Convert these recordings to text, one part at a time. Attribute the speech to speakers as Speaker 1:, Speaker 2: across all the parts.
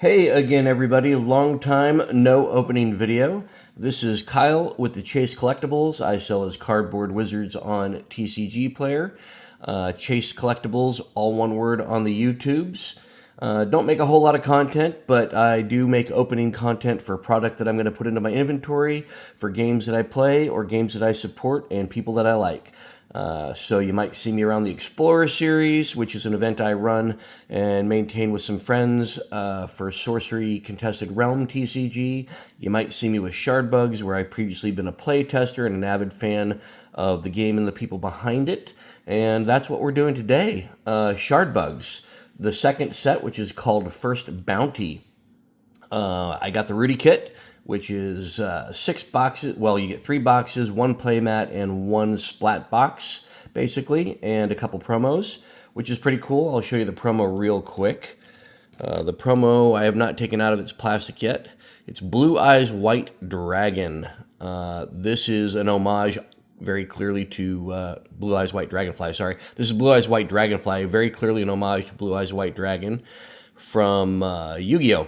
Speaker 1: Hey again, everybody. Long time no opening video. This is Kyle with the Chase Collectibles. I sell as Cardboard Wizards on TCG Player. Chase Collectibles, all one word on the YouTubes. Don't make a whole lot of content, but I do make opening content for product that I'm going to put into my inventory, for games that I play or games that I support and people that I like. So you might see me around the Explorer series, which is an event I run and maintain with some friends for Sorcery Contested Realm TCG. You might see me with ShardBugs, where I've previously been a play tester and an avid fan of the game and the people behind it. And that's what we're doing today. ShardBugs, the second set, which is called First Bounty. I got the Rudy kit, which is 6 boxes. Well, you get 3 boxes, 1 playmat, and 1 splat box, basically, and a couple promos, which is pretty cool. I'll show you the promo real quick. The promo I have not taken out of its plastic yet. It's Blue Eyes White Dragon. This is an homage very clearly to Blue Eyes White Dragonfly. Sorry, this is Blue Eyes White Dragonfly, very clearly an homage to Blue Eyes White Dragon from Yu-Gi-Oh!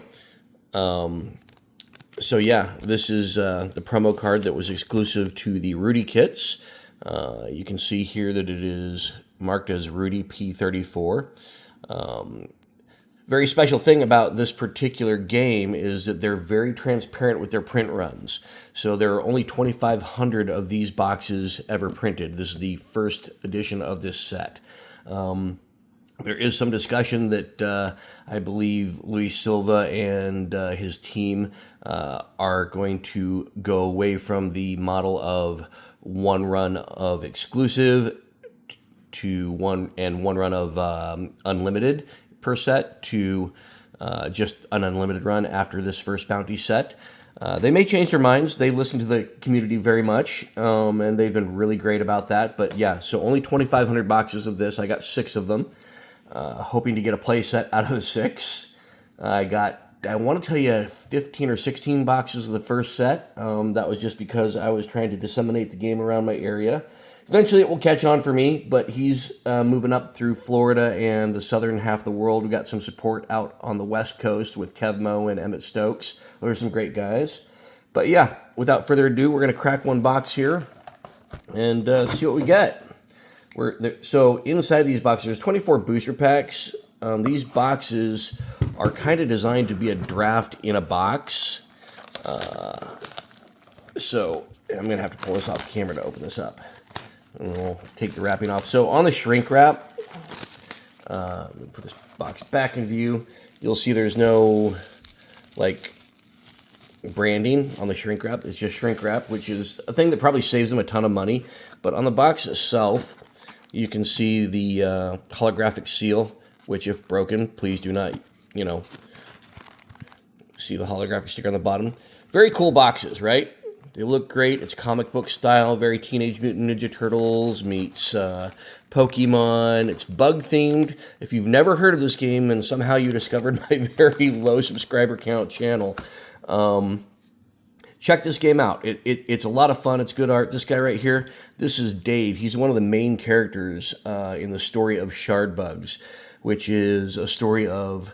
Speaker 1: So yeah, this is the promo card that was exclusive to the Rudy kits. You can see here that it is marked as Rudy P34. Very special thing about this particular game is that they're very transparent with their print runs. So there are only 2,500 of these boxes ever printed. This is the first edition of this set. There is some discussion that I believe Luis Silva and his team are going to go away from the model of one run of exclusive to one run of unlimited per set to just an unlimited run after this first bounty set. They may change their minds. They listen to the community very much, and they've been really great about that. But yeah, so only 2,500 boxes of this. I got 6 of them. Hoping to get a play set out of the 6. I want to tell you 15 or 16 boxes of the first set. That was just because I was trying to disseminate the game around my area. Eventually it will catch on for me, but he's moving up through Florida and the southern half of the world. We got some support out on the West Coast with Kevmo and Emmett Stokes. Those are some great guys. But yeah, without further ado, we're going to crack one box here and see what we get. So inside these boxes, there's 24 booster packs. These boxes are kind of designed to be a draft in a box. So I'm going to have to pull this off camera to open this up. And we'll take the wrapping off. So on the shrink wrap, let me put this box back in view. You'll see there's no, like, branding on the shrink wrap. It's just shrink wrap, which is a thing that probably saves them a ton of money. But on the box itself, you can see the holographic seal, which if broken, please do not, see the holographic sticker on the bottom. Very cool boxes, right? They look great. It's comic book style, very Teenage Mutant Ninja Turtles meets Pokemon. It's bug themed. If you've never heard of this game and somehow you discovered my very low subscriber count channel, check this game out. It's a lot of fun. It's good art. This guy right here, this is Dave. He's one of the main characters in the story of ShardBugs, which is a story of,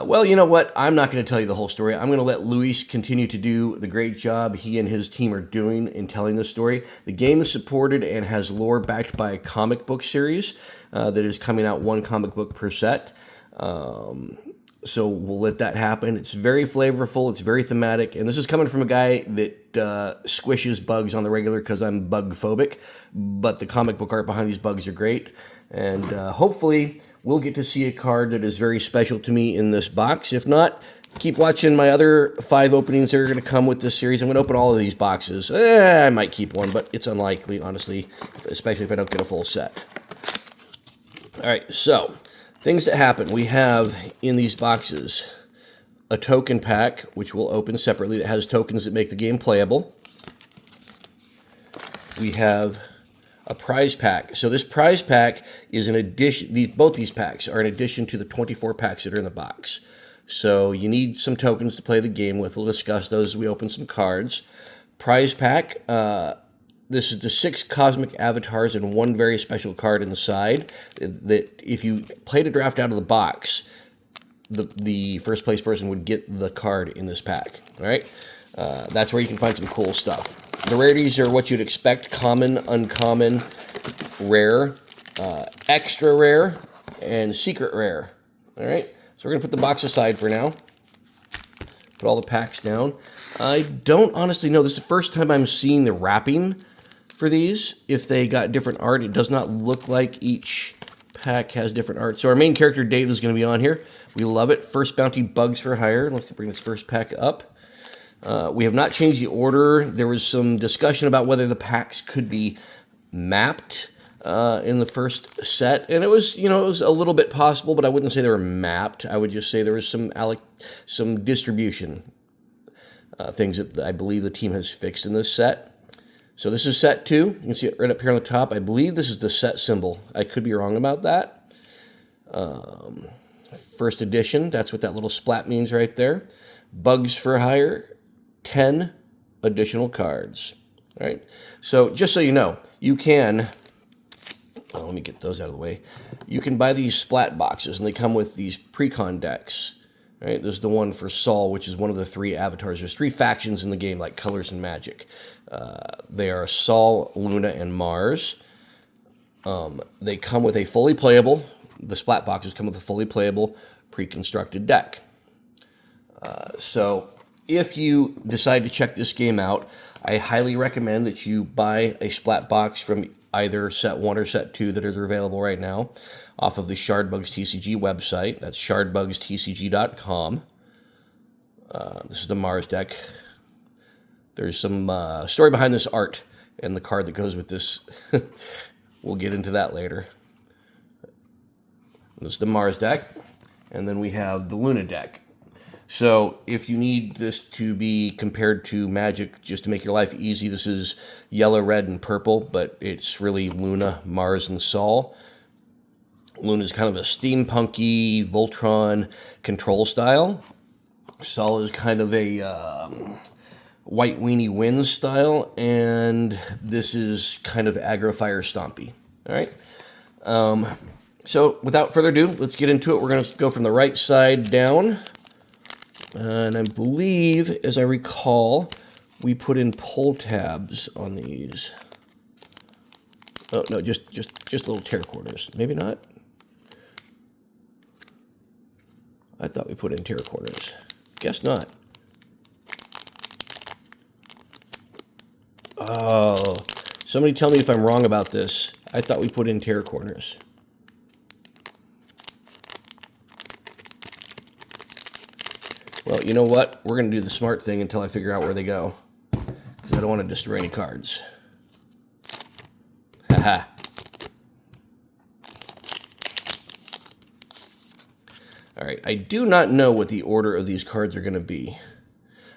Speaker 1: well, you know what? I'm not going to tell you the whole story. I'm going to let Luis continue to do the great job he and his team are doing in telling the story. The game is supported and has lore backed by a comic book series that is coming out 1 comic book per set. So we'll let that happen. It's very flavorful. It's very thematic. And this is coming from a guy that squishes bugs on the regular because I'm bug phobic. But the comic book art behind these bugs are great. And hopefully we'll get to see a card that is very special to me in this box. If not, keep watching my other 5 openings that are going to come with this series. I'm going to open all of these boxes. I might keep one, but it's unlikely, honestly, especially if I don't get a full set. All right, so things that happen. We have in these boxes a token pack, which we'll open separately, that has tokens that make the game playable. We have a prize pack. So this prize pack is an addition. Both these packs are in addition to the 24 packs that are in the box. So you need some tokens to play the game with. We'll discuss those as we open some cards. Prize pack. This is the 6 cosmic avatars and 1 very special card inside that if you played a draft out of the box, the first place person would get the card in this pack. All right, that's where you can find some cool stuff. The rarities are what you'd expect: common, uncommon, rare, extra rare, and secret rare. All right, so we're gonna put the box aside for now. Put all the packs down. I don't honestly know. This is the first time I'm seeing the wrapping for these. If they got different art, it does not look like each pack has different art. So our main character, Dave, is going to be on here. We love it. First bounty, Bugs for Hire. Let's bring this first pack up. We have not changed the order. There was some discussion about whether the packs could be mapped in the first set, and it was, you know, it was a little bit possible, but I wouldn't say they were mapped. I would just say there was some distribution things that I believe the team has fixed in this set. So this is set 2. You can see it right up here on the top. I believe this is the set symbol. I could be wrong about that. First edition, that's what that little splat means right there. Bugs for Hire, 10 additional cards. All right. So just so you know, you can, let me get those out of the way. You can buy these splat boxes, and they come with these precon decks. Right, there's the one for Saul, which is one of the 3 avatars. There's 3 factions in the game, like Colors and Magic. They are Saul, Luna, and Mars. They come with a fully playable, the splat boxes come with a fully playable pre-constructed deck. So if you decide to check this game out, I highly recommend that you buy a splat box from either set 1 or set 2 that are available right now off of the ShardBugs TCG website. That's shardbugstcg.com. This is the Mars deck. There's some story behind this art and the card that goes with this. We'll get into that later. This is the Mars deck. And then we have the Luna deck. So if you need this to be compared to Magic, just to make your life easy, this is yellow, red, and purple, but it's really Luna, Mars, and Sol. Luna is kind of a steampunky Voltron control style. Sol is kind of a White Weenie Winds style, and this is kind of Aggro Fire Stompy. All right. So without further ado, let's get into it. We're going to go from the right side down. And I believe, as I recall, we put in pull tabs on these. Oh, no, just little tear corners. Maybe not. I thought we put in tear corners. Guess not. Oh, somebody tell me if I'm wrong about this. I thought we put in tear corners. Well, you know what? We're going to do the smart thing until I figure out where they go. Because I don't want to destroy any cards. Haha. All right, I do not know what the order of these cards are going to be.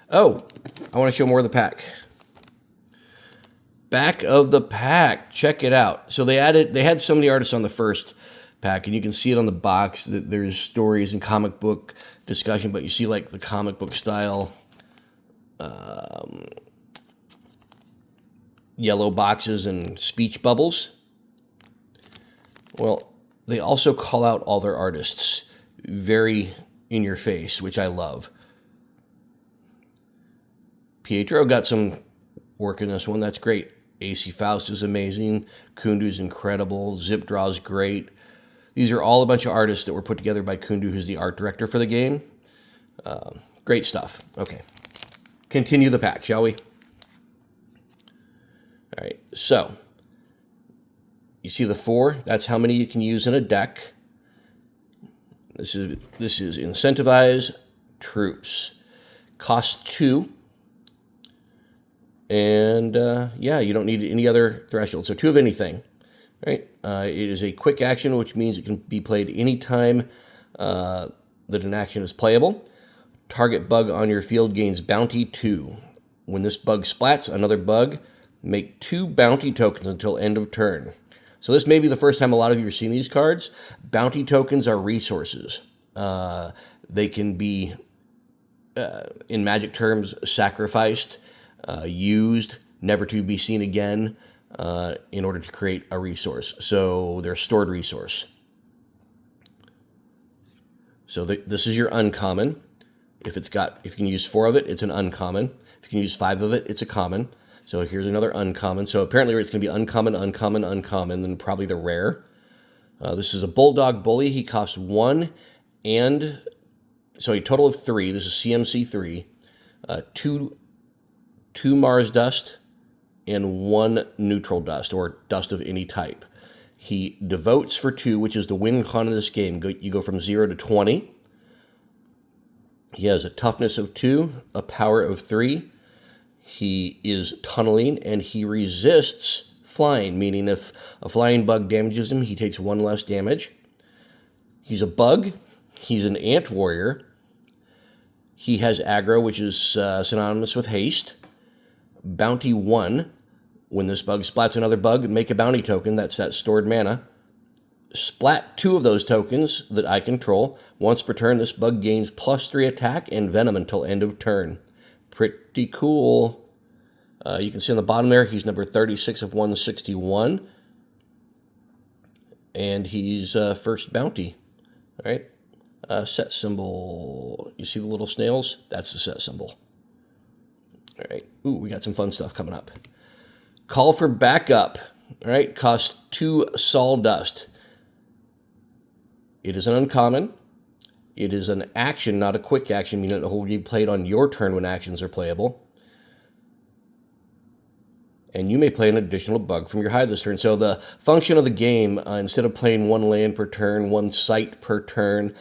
Speaker 1: Oh, I want to show more of the pack. Back of the pack. Check it out. So they had so many artists on the first pack, and you can see it on the box that there's stories and comic book discussion, but you see like the comic book style yellow boxes and speech bubbles. Well, they also call out all their artists very in your face, which I love. Pietro got some work in this one. That's great. AC Faust is amazing. Kundu's incredible. Zip Draw's great. These are all a bunch of artists that were put together by Kundu, who's the art director for the game. Great stuff. Okay. Continue the pack, shall we? All right. So, you see the 4? That's how many you can use in a deck. This is incentivize troops. Cost 2. And, yeah, you don't need any other threshold. So 2 of anything. Right? It is a quick action, which means it can be played anytime that an action is playable. Target bug on your field gains bounty 2. When this bug splats another bug, make 2 bounty tokens until end of turn. So this may be the first time a lot of you are seeing these cards. Bounty tokens are resources. They can be, in Magic terms, sacrificed, used, never to be seen again, in order to create a resource. So they're a stored resource. So this is your uncommon. If you can use 4 of it, it's an uncommon. If you can use 5 of it, it's a common. So here's another uncommon. So apparently it's going to be uncommon, uncommon, uncommon, then probably the rare. This is a Bulldog Bully. He costs 1 and... So a total of 3. This is CMC 3. 2 Mars Dust and 1 Neutral Dust, or dust of any type. He devotes for 2, which is the win con of this game. You go from 0 to 20. He has a toughness of 2, a power of 3. He is tunneling, and he resists flying, meaning if a flying bug damages him, he takes 1 less damage. He's a bug. He's an ant warrior. He has aggro, which is synonymous with haste. Bounty 1. When this bug splats another bug, make a bounty token. That's that stored mana. Splat 2 of those tokens that I control. Once per turn, this bug gains +3 attack and venom until end of turn. Pretty cool. You can see on the bottom there, he's number 36 of 161. And he's first bounty. All right. Set symbol. You see the little snails? That's the set symbol. All right. Ooh, we got some fun stuff coming up. Call for backup. All right. Costs 2 sawdust. It is an uncommon. It is an action, not a quick action, meaning it will be played on your turn when actions are playable. And you may play an additional bug from your hive this turn. So the function of the game, instead of playing 1 land per turn, 1 site per turn,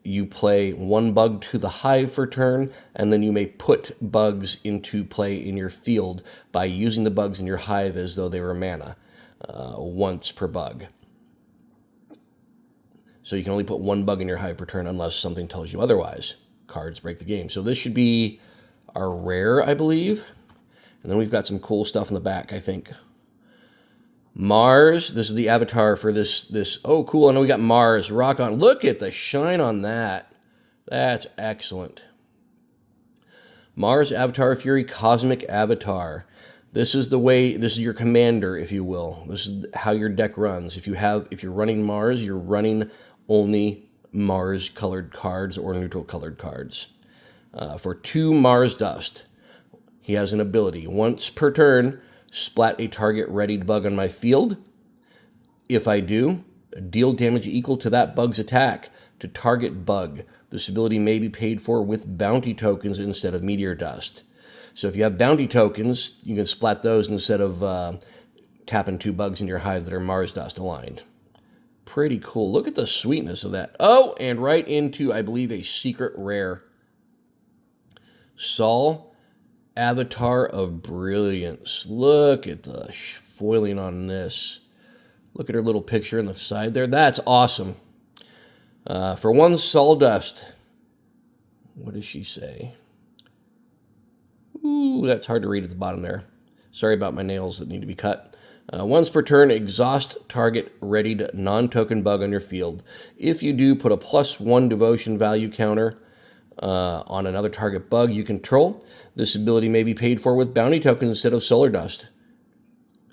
Speaker 1: you play 1 bug to the hive per turn, and then you may put bugs into play in your field by using the bugs in your hive as though they were mana, once per bug. So you can only put 1 bug in your hive per turn unless something tells you otherwise. Cards break the game. So this should be our rare, I believe. And then we've got some cool stuff in the back, I think. Mars, this is the avatar for this. Oh, cool, I know we got Mars. Rock on. Look at the shine on that. That's excellent. Mars Avatar Fury Cosmic Avatar. This is your commander, if you will. This is how your deck runs. If you're running Mars, you're running only Mars-colored cards or neutral-colored cards. For 2 Mars Dust, he has an ability. Once per turn, splat a target readied bug on my field. If I do, deal damage equal to that bug's attack to target bug. This ability may be paid for with bounty tokens instead of meteor dust. So if you have bounty tokens, you can splat those instead of tapping 2 bugs in your hive that are Mars Dust aligned. Pretty cool. Look at the sweetness of that. Oh, and right into, I believe, a secret rare. Sol, Avatar of Brilliance. Look at the foiling on this. Look at her little picture on the side there. That's awesome. For 1 sawdust. What does she say? Ooh, that's hard to read at the bottom there. Sorry about my nails that need to be cut. Once per turn, exhaust target readied non-token bug on your field. If you do, put a +1 devotion value counter on another target bug you control. This ability may be paid for with bounty tokens instead of solar dust.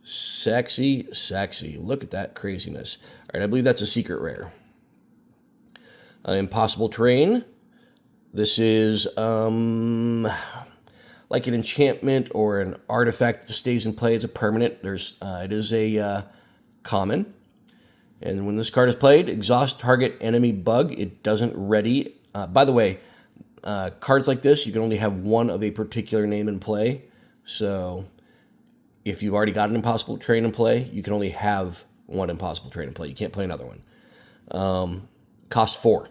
Speaker 1: Sexy, sexy. Look at that craziness. All right, I believe that's a secret rare. Impossible Terrain. This is like an enchantment or an artifact that stays in play. It's a permanent. It is a common. And when this card is played, exhaust target enemy bug. It doesn't ready. By the way, cards like this, you can only have 1 of a particular name in play. So if you've already got an Impossible Terrain in play, you can only have 1 Impossible Terrain in play. You can't play another one. Cost 4.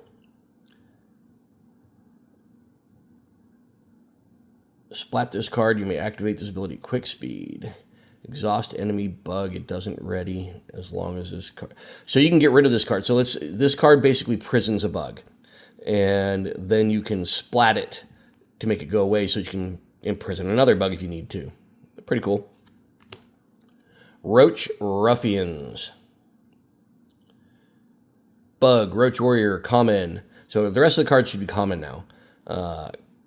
Speaker 1: Splat this card. You may activate this ability quick speed. Exhaust enemy bug. It doesn't ready as long as this card. So you can get rid of this card. So this card basically prisons a bug. And then you can splat it to make it go away so you can imprison another bug if you need to. Pretty cool. Roach Ruffians. Bug, Roach Warrior, common. So the rest of the cards should be common now.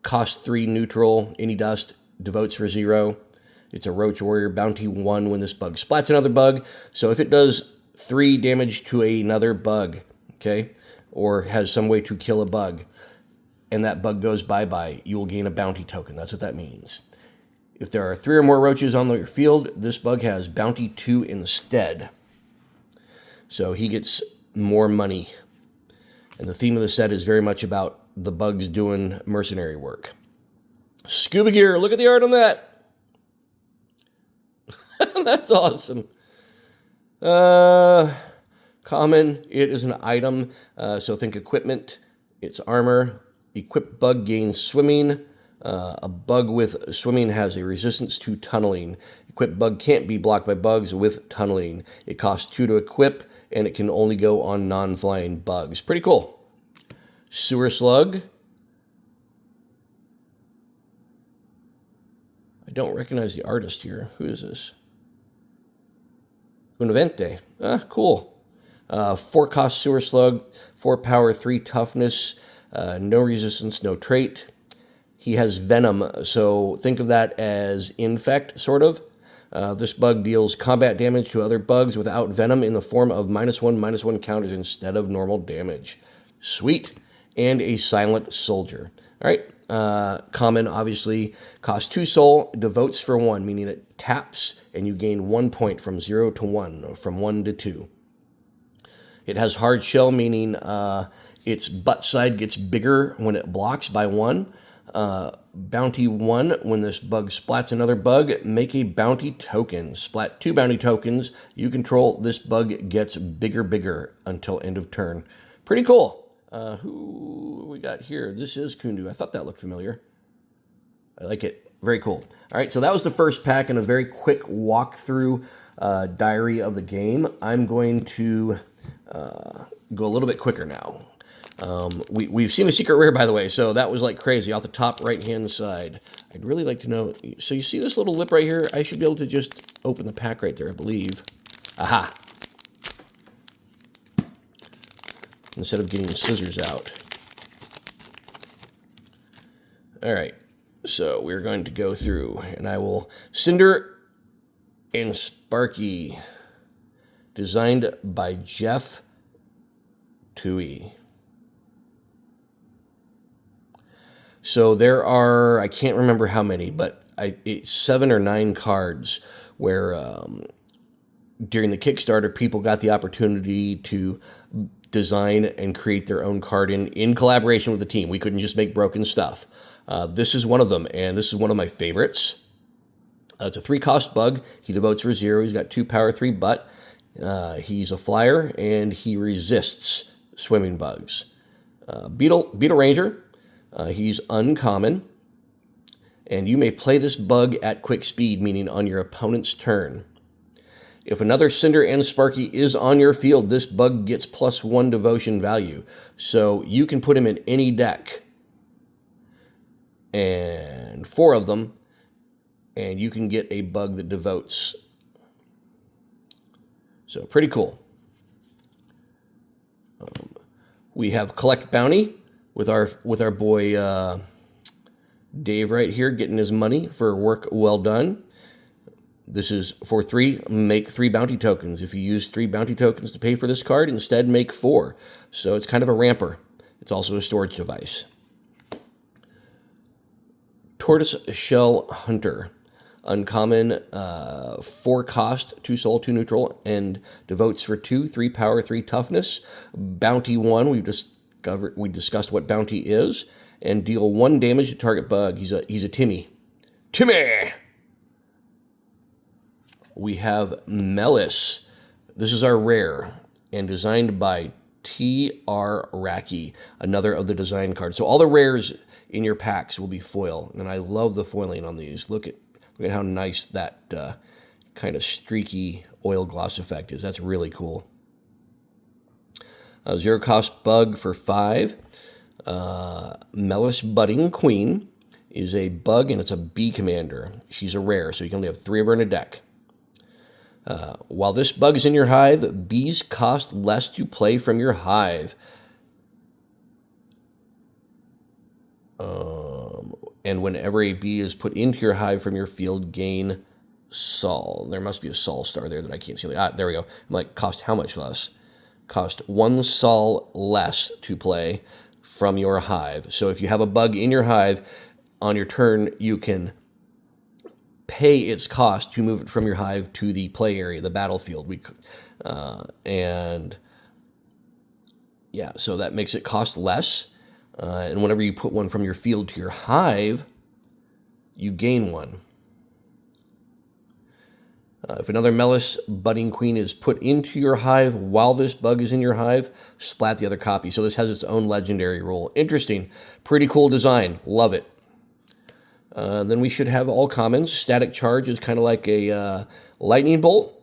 Speaker 1: Cost 3 neutral, any dust, devotes for 0. It's a Roach Warrior, bounty 1 when this bug splats another bug. So if it does 3 damage to another bug, okay, or has some way to kill a bug, and that bug goes bye-bye, you will gain a bounty token. That's what that means. If there are 3 or more roaches on your field, this bug has bounty 2 instead. So he gets more money. And the theme of the set is very much about the bugs doing mercenary work. Scuba gear, look at the art on that. That's awesome. Common, it is an item, so think equipment. It's armor. Equipped bug gains swimming. A bug with swimming has a resistance to tunneling. Equipped bug can't be blocked by bugs with tunneling. It costs 2 to equip, and it can only go on non-flying bugs. Pretty cool. Sewer slug. I don't recognize the artist here. Who is this? Univente. Ah, cool. 4 cost sewer slug, 4 power, 3 toughness, no resistance, no trait. He has venom, so think of that as infect, sort of. This bug deals combat damage to other bugs without venom in the form of -1/-1 counters instead of normal damage. Sweet. And a silent soldier. All right. Common, obviously, costs 2 soul, devotes for 1, meaning it taps and you gain 1 point from 0 to 1, or from 1 to 2. It has hard shell, meaning its butt side gets bigger when it blocks by 1. Bounty 1, when this bug splats another bug, make a bounty token. Splat 2 bounty tokens. You control this bug gets bigger until end of turn. Pretty cool. Who we got here? This is Kundu. I thought that looked familiar. I like it. Very cool. All right, so that was the first pack and a very quick walkthrough diary of the game. I'm going to go a little bit quicker now. We've seen a secret rare, by the way, so that was like crazy off the top right-hand side. I'd really like to know. So you see this little lip right here? I should be able to just open the pack right there, I believe. Aha. Instead of getting scissors out. All right, so we're going to go through, and I will... Cinder and Sparky, designed by Jeff Toohey. So there are, I can't remember how many, but it's 7 or 9 cards where during the Kickstarter, people got the opportunity to design and create their own card in collaboration with the team. We couldn't just make broken stuff. This is one of them, and this is one of my favorites. It's a 3-cost bug. He devotes for 0. He's got 2 power, 3 butt. He's a flyer, and he resists swimming bugs. Beetle Ranger. He's uncommon. And you may play this bug at quick speed, meaning on your opponent's turn. If another Cinder and Sparky is on your field, this bug gets +1 devotion value. So you can put him in any deck. And 4 of them. And you can get a bug that devotes. So pretty cool. We have Collect Bounty with our boy Dave right here getting his money for work well done. This is for 3, make 3 bounty tokens. If you use 3 bounty tokens to pay for this card, instead make 4. So it's kind of a ramper. It's also a storage device. Tortoise Shell Hunter. Uncommon, 4 cost, 2 soul, 2 neutral, and devotes for 2, 3 power, 3 toughness. Bounty 1, we discussed what bounty is, and deal 1 damage to target bug. He's a Timmy. Timmy! We have Melis. This is our rare, and designed by T.R. Racky, another of the design cards. So all the rares in your packs will be foil, and I love the foiling on these. Look at how nice that kind of streaky oil gloss effect is. That's really cool. 0 cost bug for 5. Melis Budding Queen is a bug, and it's a bee commander. She's a rare, so you can only have 3 of her in a deck. While this bug is in your hive, bees cost less to play from your hive. And whenever a bee is put into your hive from your field, gain Sol. There must be a Sol star there that I can't see. Ah, there we go. I'm like, cost how much less? cost 1 sol less to play from your hive. So if you have a bug in your hive, on your turn, you can pay its cost to move it from your hive to the play area, the battlefield. And yeah, so that makes it cost less. And whenever you put one from your field to your hive, you gain one. If another Melis budding queen is put into your hive while this bug is in your hive, splat the other copy. So this has its own legendary rule. Interesting. Pretty cool design. Love it. Then we should have all commons. Static Charge is kind of like a lightning bolt.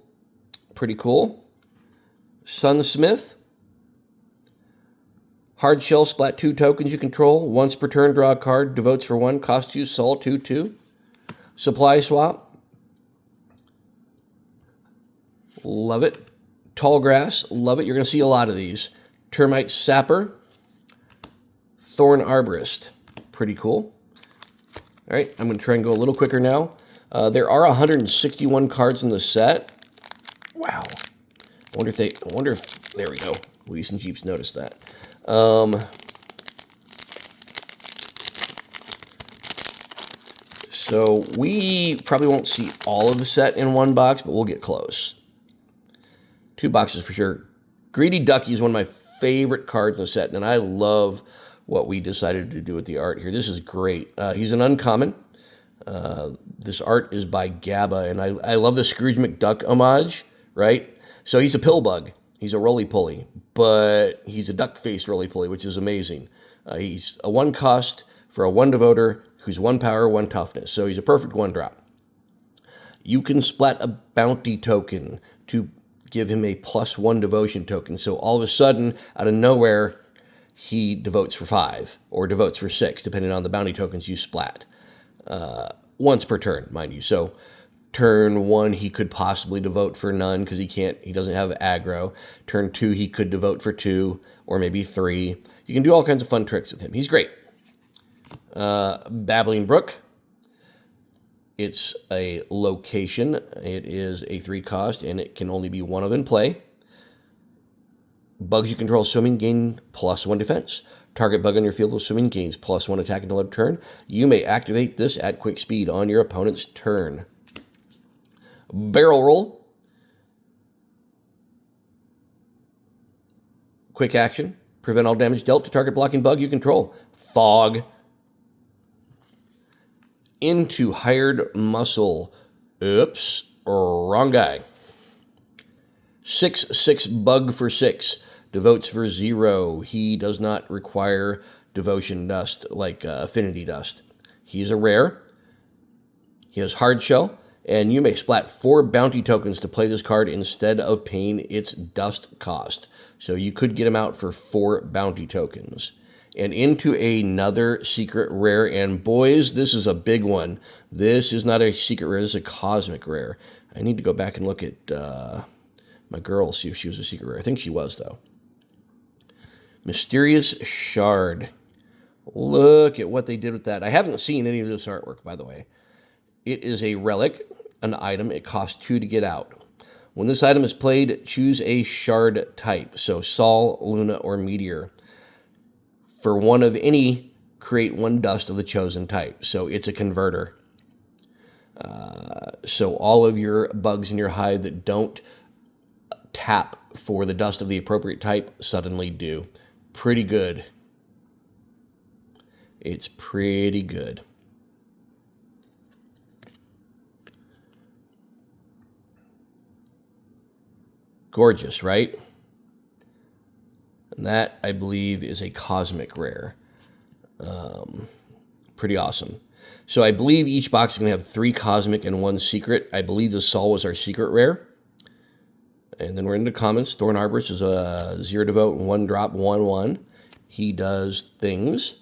Speaker 1: Pretty cool. Sunsmith. Hard Shell, splat 2 tokens you control. Once per turn, draw a card. Devotes for 1. Cost you sol 2/2. Supply Swap. Love it. Tall Grass. Love it. You're going to see a lot of these. Termite Sapper. Thorn Arborist. Pretty cool. All right, I'm going to try and go a little quicker now. There are 161 cards in the set. Wow. I wonder if there we go. Luis and Jeeps noticed that. So we probably won't see all of the set in one box, but we'll get close. 2 boxes for sure. Greedy Ducky is one of my favorite cards in the set, and I love what we decided to do with the art here. This is great. He's an uncommon. This art is by Gabba, and I love the Scrooge McDuck homage, right? So he's a pill bug. He's a roly-poly, but he's a duck-faced roly-poly, which is amazing. He's a 1 cost for a 1 devoter who's 1 power, 1 toughness. So he's a perfect 1-drop. You can splat a bounty token to give him a +1 devotion token. So all of a sudden, out of nowhere, he devotes for 5 or devotes for 6, depending on the bounty tokens you splat. Once per turn, mind you. So turn 1, he could possibly devote for none because he doesn't have aggro. Turn 2, he could devote for 2 or maybe 3. You can do all kinds of fun tricks with him. He's great. Babbling Brook. It's a location. It is a 3 cost, and it can only be 1 of in play. Bugs you control swimming gain +1 defense. Target bug on your field of swimming gains +1 attack until end of turn. You may activate this at quick speed on your opponent's turn. Barrel Roll. Quick action. Prevent all damage dealt to target blocking bug you control. Fog. Into Hired Muscle. Oops, wrong guy. 6/6 bug for 6. Devotes for 0. He does not require devotion dust like affinity dust. He's a rare. He has Hard Shell, and you may splat 4 bounty tokens to play this card instead of paying its dust cost. So you could get him out for 4 bounty tokens. And into another secret rare, and boys, this is a big one. This is not a secret rare, this is a cosmic rare. I need to go back and look at my girl, see if she was a secret rare. I think she was, though. Mysterious Shard. Look at what they did with that. I haven't seen any of this artwork, by the way. It is a relic, an item. It costs 2 to get out. When this item is played, choose a shard type. So Sol, Luna, or Meteor. For 1 of any, create 1 dust of the chosen type. So it's a converter. So all of your bugs in your hive that don't tap for the dust of the appropriate type suddenly do. Pretty good. It's pretty good. Gorgeous, right? And that, I believe, is a cosmic rare. Pretty awesome. So I believe each box is going to have 3 cosmic and 1 secret. I believe the Sol was our secret rare. And then we're into commons. Thorn Arborist is a 0 devote, 1 drop, 1/1. He does things.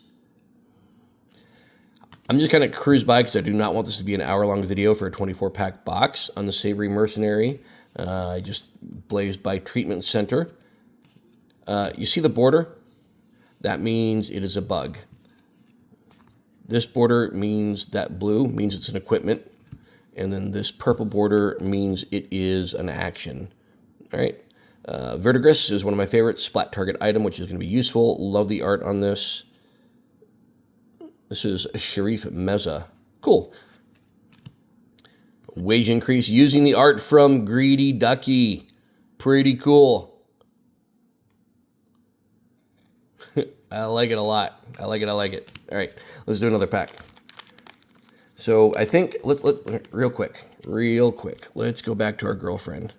Speaker 1: I'm just going to cruise by because I do not want this to be an hour-long video for a 24-pack box on the Savory Mercenary. I just blazed by Treatment Center. You see the border? That means it is a bug. This border means that blue means it's an equipment. And then this purple border means it is an action. All right. Verdigris is one of my favorites. Splat target item, which is going to be useful. Love the art on this. This is Sharif Meza. Cool. Wage increase using the art from Greedy Ducky. Pretty cool. I like it a lot. I like it. All right, let's do another pack. So I think let's real quick. Let's go back to our girlfriend.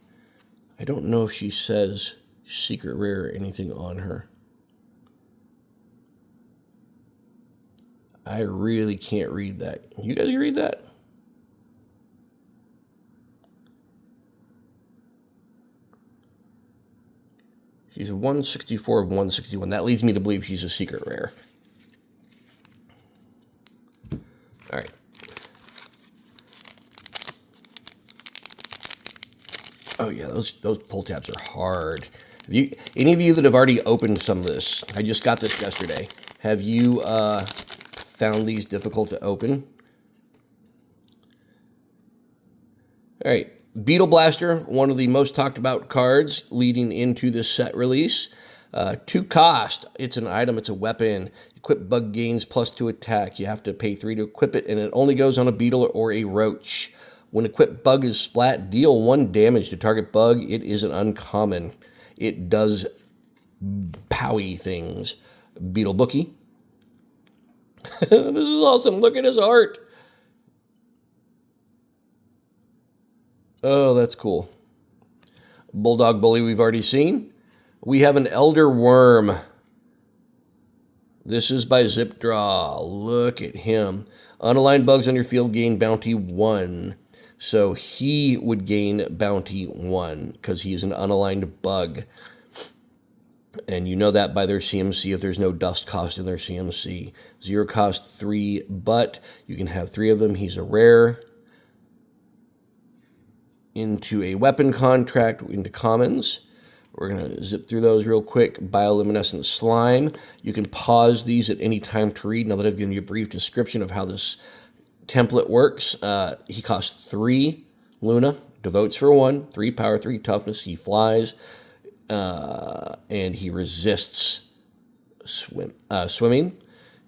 Speaker 1: I don't know if she says secret rare or anything on her. I really can't read that. You guys can read that? She's a 164 of 161. That leads me to believe she's a secret rare. All right. Oh yeah, those pull tabs are hard. Any of you that have already opened some of this, I just got this yesterday. Have you found these difficult to open? All right, Beetle Blaster, one of the most talked about cards leading into this set release. 2 cost. It's an item. It's a weapon. Equip bug gains +2 attack. You have to pay 3 to equip it, and it only goes on a beetle or a roach. When equipped bug is splat, deal 1 damage to target bug. It is an uncommon. It does powy things. Beetle Bookie. This is awesome. Look at his art. Oh, that's cool. Bulldog Bully we've already seen. We have an Elder Worm. This is by Zip Draw. Look at him. Unaligned bugs on your field gain bounty 1. So he would gain bounty 1 because he is an unaligned bug. And you know that by their CMC if there's no dust cost in their CMC. 0 cost 3, but you can have 3 of them. He's a rare. Into a weapon contract, into commons. We're going to zip through those real quick. Bioluminescent Slime. You can pause these at any time to read. Now that I've given you a brief description of how this template works, he costs 3 Luna, devotes for 1, 3 power, 3 toughness. He flies, and he resists swimming.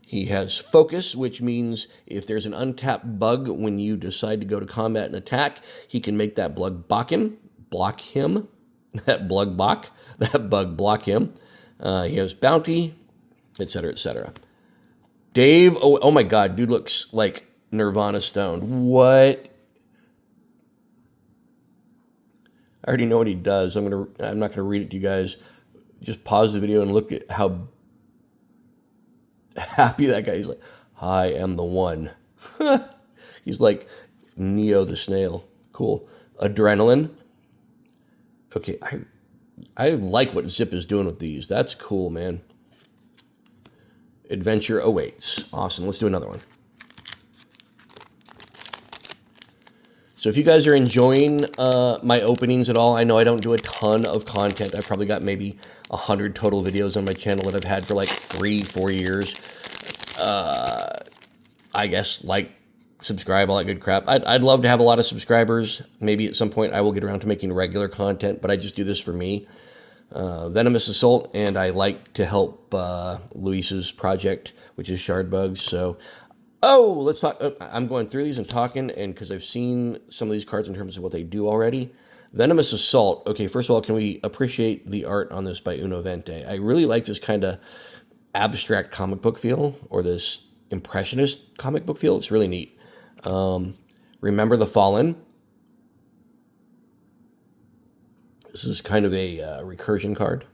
Speaker 1: He has focus, which means if there's an untapped bug when you decide to go to combat and attack, he can make that bug block him. That bug block him. He has bounty, etc., etc. Dave, oh my God, dude looks like Nirvana stoned. What? I already know what he does. I'm not gonna read it to you guys. Just pause the video and look at how happy that guy. He's like, I am the one. He's like Neo the snail. Cool. Adrenaline. Okay, I like what Zip is doing with these. That's cool, man. Adventure awaits. Awesome. Let's do another one. So if you guys are enjoying my openings at all, I know I don't do a ton of content. I've probably got maybe 100 total videos on my channel that I've had for like 3-4 years. I guess, like, subscribe, all that good crap. I'd love to have a lot of subscribers. Maybe at some point I will get around to making regular content, but I just do this for me. Venomous Assault, and I like to help Luis's project, which is ShardBugs. So, let's talk. I'm going through these and talking, and because I've seen some of these cards in terms of what they do already. Venomous Assault. Okay, first of all, can we appreciate the art on this by Uno Vente? I really like this kind of abstract comic book feel, or this impressionist comic book feel. It's really neat. Remember the Fallen. This is kind of a recursion card.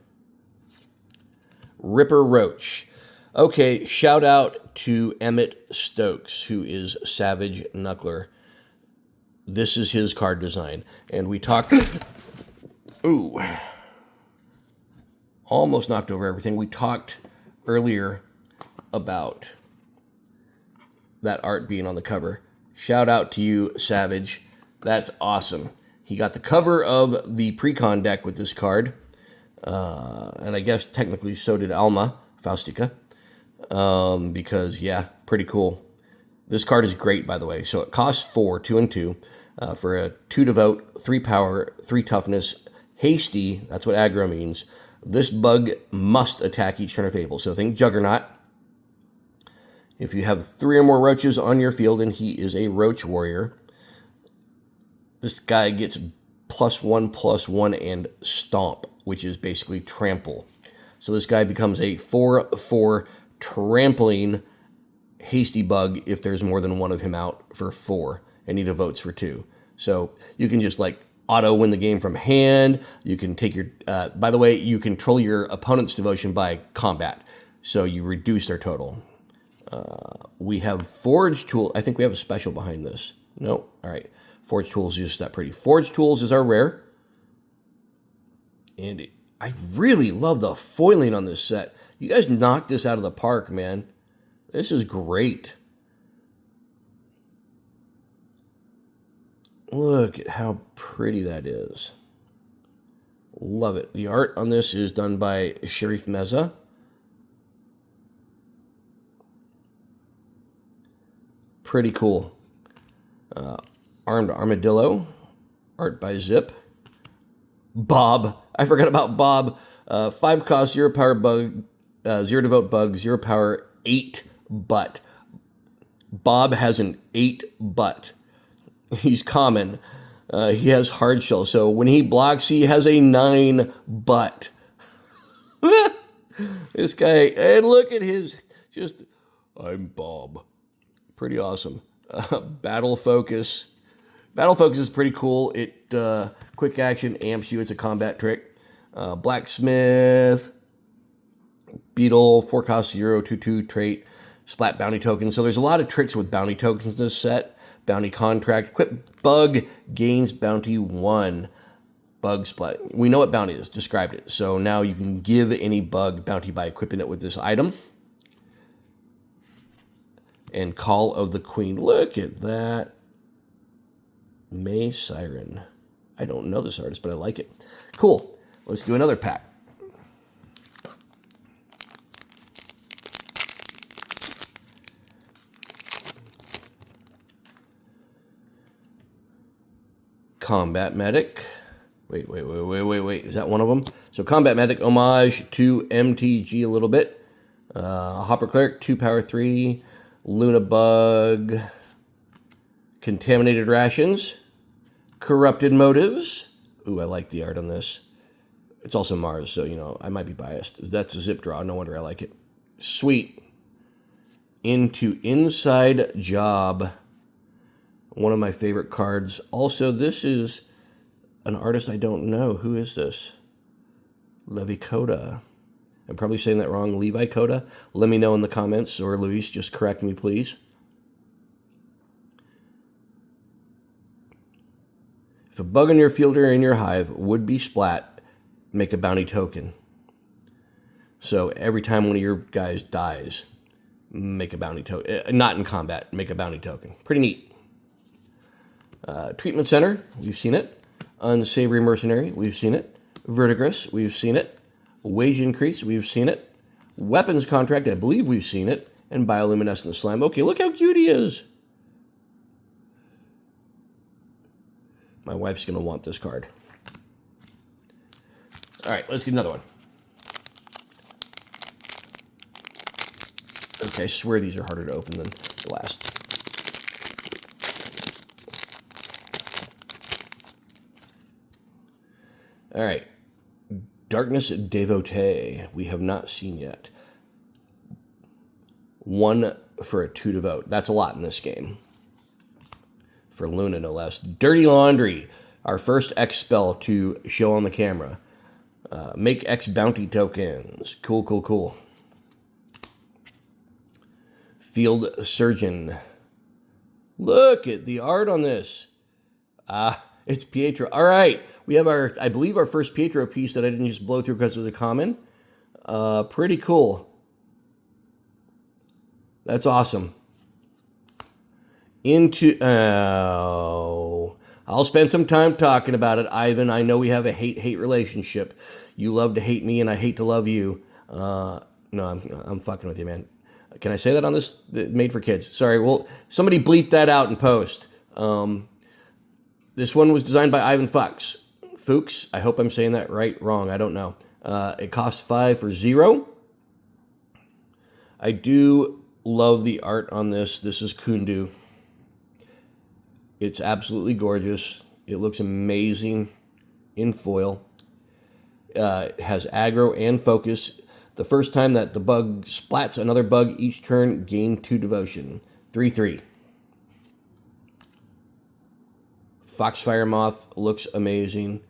Speaker 1: Ripper Roach. Okay, shout out to Emmett Stokes, who is Savage Knuckler. This is his card design. And we talked... Ooh. Almost knocked over everything. We talked earlier about that art being on the cover. Shout out to you, Savage. That's awesome. He got the cover of the Precon deck with this card. And I guess technically so did Alma Faustica. Because, yeah, pretty cool. This card is great, by the way. So it costs 4, 2 and 2, for a 2 devote, 3 power, 3 toughness, hasty, that's what aggro means. This bug must attack each turn if able. So think Juggernaut. If you have 3 or more roaches on your field and he is a roach warrior, this guy gets +1/+1 and stomp, which is basically trample. So this guy becomes a 4/4 trampling hasty bug if there's more than one of him out for 4 and he devotes for 2. So you can just like auto win the game from hand. You can take your, by the way, you control your opponent's devotion by combat. So you reduce their total. We have Forge Tool. I think we have a special behind this. No? All right. Forge Tools is just that pretty. Forge Tools is our rare. And I really love the foiling on this set. You guys knocked this out of the park, man. This is great. Look at how pretty that is. Love it. The art on this is done by Sharif Meza. Pretty cool. Armed Armadillo. Art by Zip. Bob. I forgot about Bob. 5 cost, 0 power bug, 0 devote bug, 0 power, 8 butt. Bob has an 8 butt. He's common. He has hard shell. So when he blocks, he has a 9 butt. This guy, and look at his, just, I'm Bob. Pretty awesome. Battle Focus. Battle Focus is pretty cool. It quick action amps you. It's a combat trick. Blacksmith. Beetle. 4 cost 0, 2/2 trait. Splat bounty token. So there's a lot of tricks with bounty tokens in this set. Bounty contract. Equip bug gains bounty 1. Bug splat. We know what bounty is. Described it. So now you can give any bug bounty by equipping it with this item. And Call of the Queen. Look at that. May Siren. I don't know this artist, but I like it. Cool. Let's do another pack. Combat Medic. Wait. Is that one of them? So Combat Medic, homage to MTG a little bit. Hopper Cleric, 2 power 3. Luna Bug. Contaminated Rations. Corrupted Motives. Ooh, I like the art on this. It's also Mars, so, you know, I might be biased. That's a zip draw. No wonder I like it. Sweet. Into Inside Job. One of my favorite cards. Also, this is an artist I don't know. Who is this? Levi Coda. I'm probably saying that wrong. Levi Coda. Let me know in the comments, or Luis, just correct me, please. If a bug in your field or in your hive would be splat, make a bounty token. So every time one of your guys dies, make a bounty token. Not in combat, make a bounty token. Pretty neat. Treatment Center, we've seen it. Unsavory Mercenary, we've seen it. Verdigris, we've seen it. Wage Increase, we've seen it. Weapons Contract, I believe we've seen it. And Bioluminescent Slime. Okay, look how cute he is. My wife's going to want this card. All right, let's get another one. Okay, I swear these are harder to open than the last. All right. Darkness Devotee. We have not seen yet. 1 for a 2 devote. That's a lot in this game. For Luna, no less. Dirty Laundry. Our first X spell to show on the camera. Make X bounty tokens. Cool. Field Surgeon. Look at the art on this. It's Pietro. All right. We have our, I believe, our first Pietro piece that I didn't just blow through because it was a common. Pretty cool. That's awesome. I'll spend some time talking about it, Ivan. I know we have a hate-hate relationship. You love to hate me, and I hate to love you. No, I'm fucking with you, man. Can I say that on this? Made for kids. Sorry. Well, somebody bleep that out in post. This one was designed by Ivan Fox. Fuchs. I hope I'm saying that right, wrong, I don't know. It costs 5 for 0. I do love the art on this. This is Kundu. It's absolutely gorgeous. It looks amazing in foil. It has aggro and focus. The first time that the bug splats another bug each turn, gain 2 devotion. 3/3. Foxfire Moth looks amazing.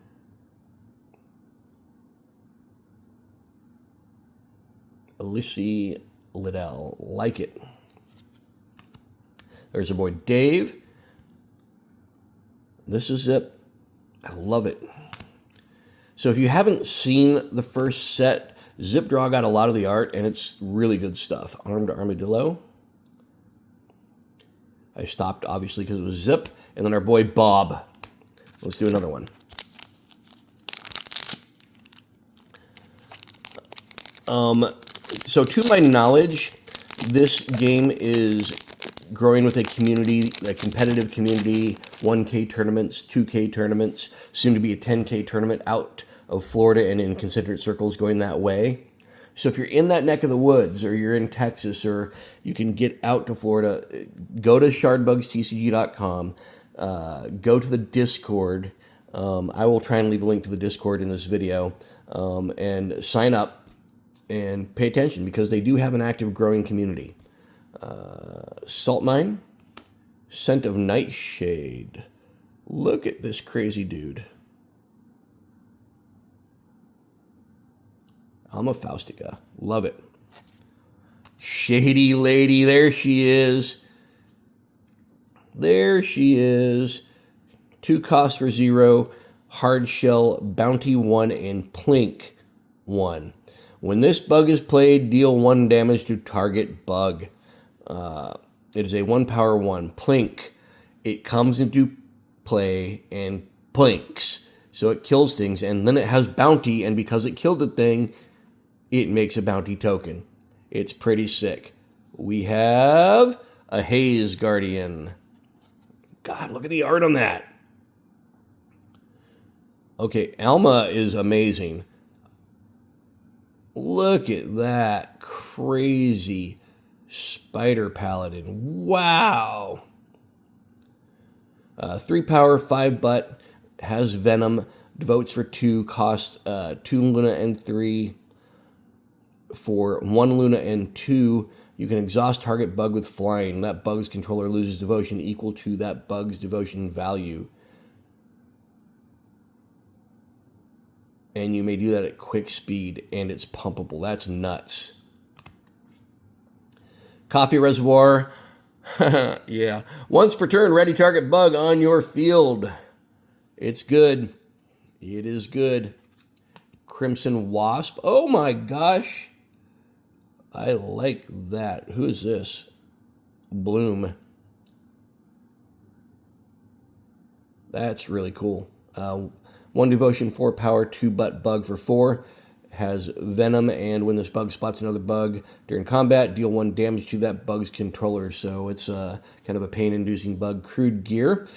Speaker 1: Alicia Liddell, like it. There's our boy Dave. This is Zip. I love it. So if you haven't seen the first set, Zip Draw got a lot of the art, and it's really good stuff. Armed Armadillo. I stopped, obviously, because it was Zip. And then our boy Bob. Let's do another one. So to my knowledge, this game is growing with a community, a competitive community, 1K tournaments, 2K tournaments, soon to be a 10K tournament out of Florida and in concentric circles going that way. So if you're in that neck of the woods, or you're in Texas, or you can get out to Florida, go to shardbugstcg.com, go to the Discord. I will try and leave a link to the Discord in this video, and sign up and pay attention, because they do have an active growing community. Salt Mine, Scent of Nightshade. Look at this crazy dude. Alma Faustica. Love it. Shady Lady. There she is. There she is. 2 cost for 0. Hard Shell, Bounty 1, and Plink 1. When this bug is played, deal 1 damage to target bug. It is a 1 power 1. Plink. It comes into play and plinks. So it kills things, and then it has bounty, and because it killed the thing, it makes a bounty token. It's pretty sick. We have a Haze Guardian. God, look at the art on that. Okay, Alma is amazing. Look at that crazy Spider Paladin. Wow. 3 power, 5 butt, has Venom, devotes for 2, costs 2 Luna and 3. For 1 Luna and 2, you can exhaust target bug with flying. That bug's controller loses devotion equal to that bug's devotion value. And you may do that at quick speed, and it's pumpable. That's nuts. Coffee Reservoir. Yeah. Once per turn, ready target bug on your field. It's good. It is good. Crimson Wasp. Oh my gosh. I like that. Who is this? Bloom. That's really cool. 1 devotion, 4 power, 2 butt bug for 4. Has Venom, and when this bug spots another bug during combat, deal 1 damage to that bug's controller. So it's kind of a pain-inducing bug. Crude Gear.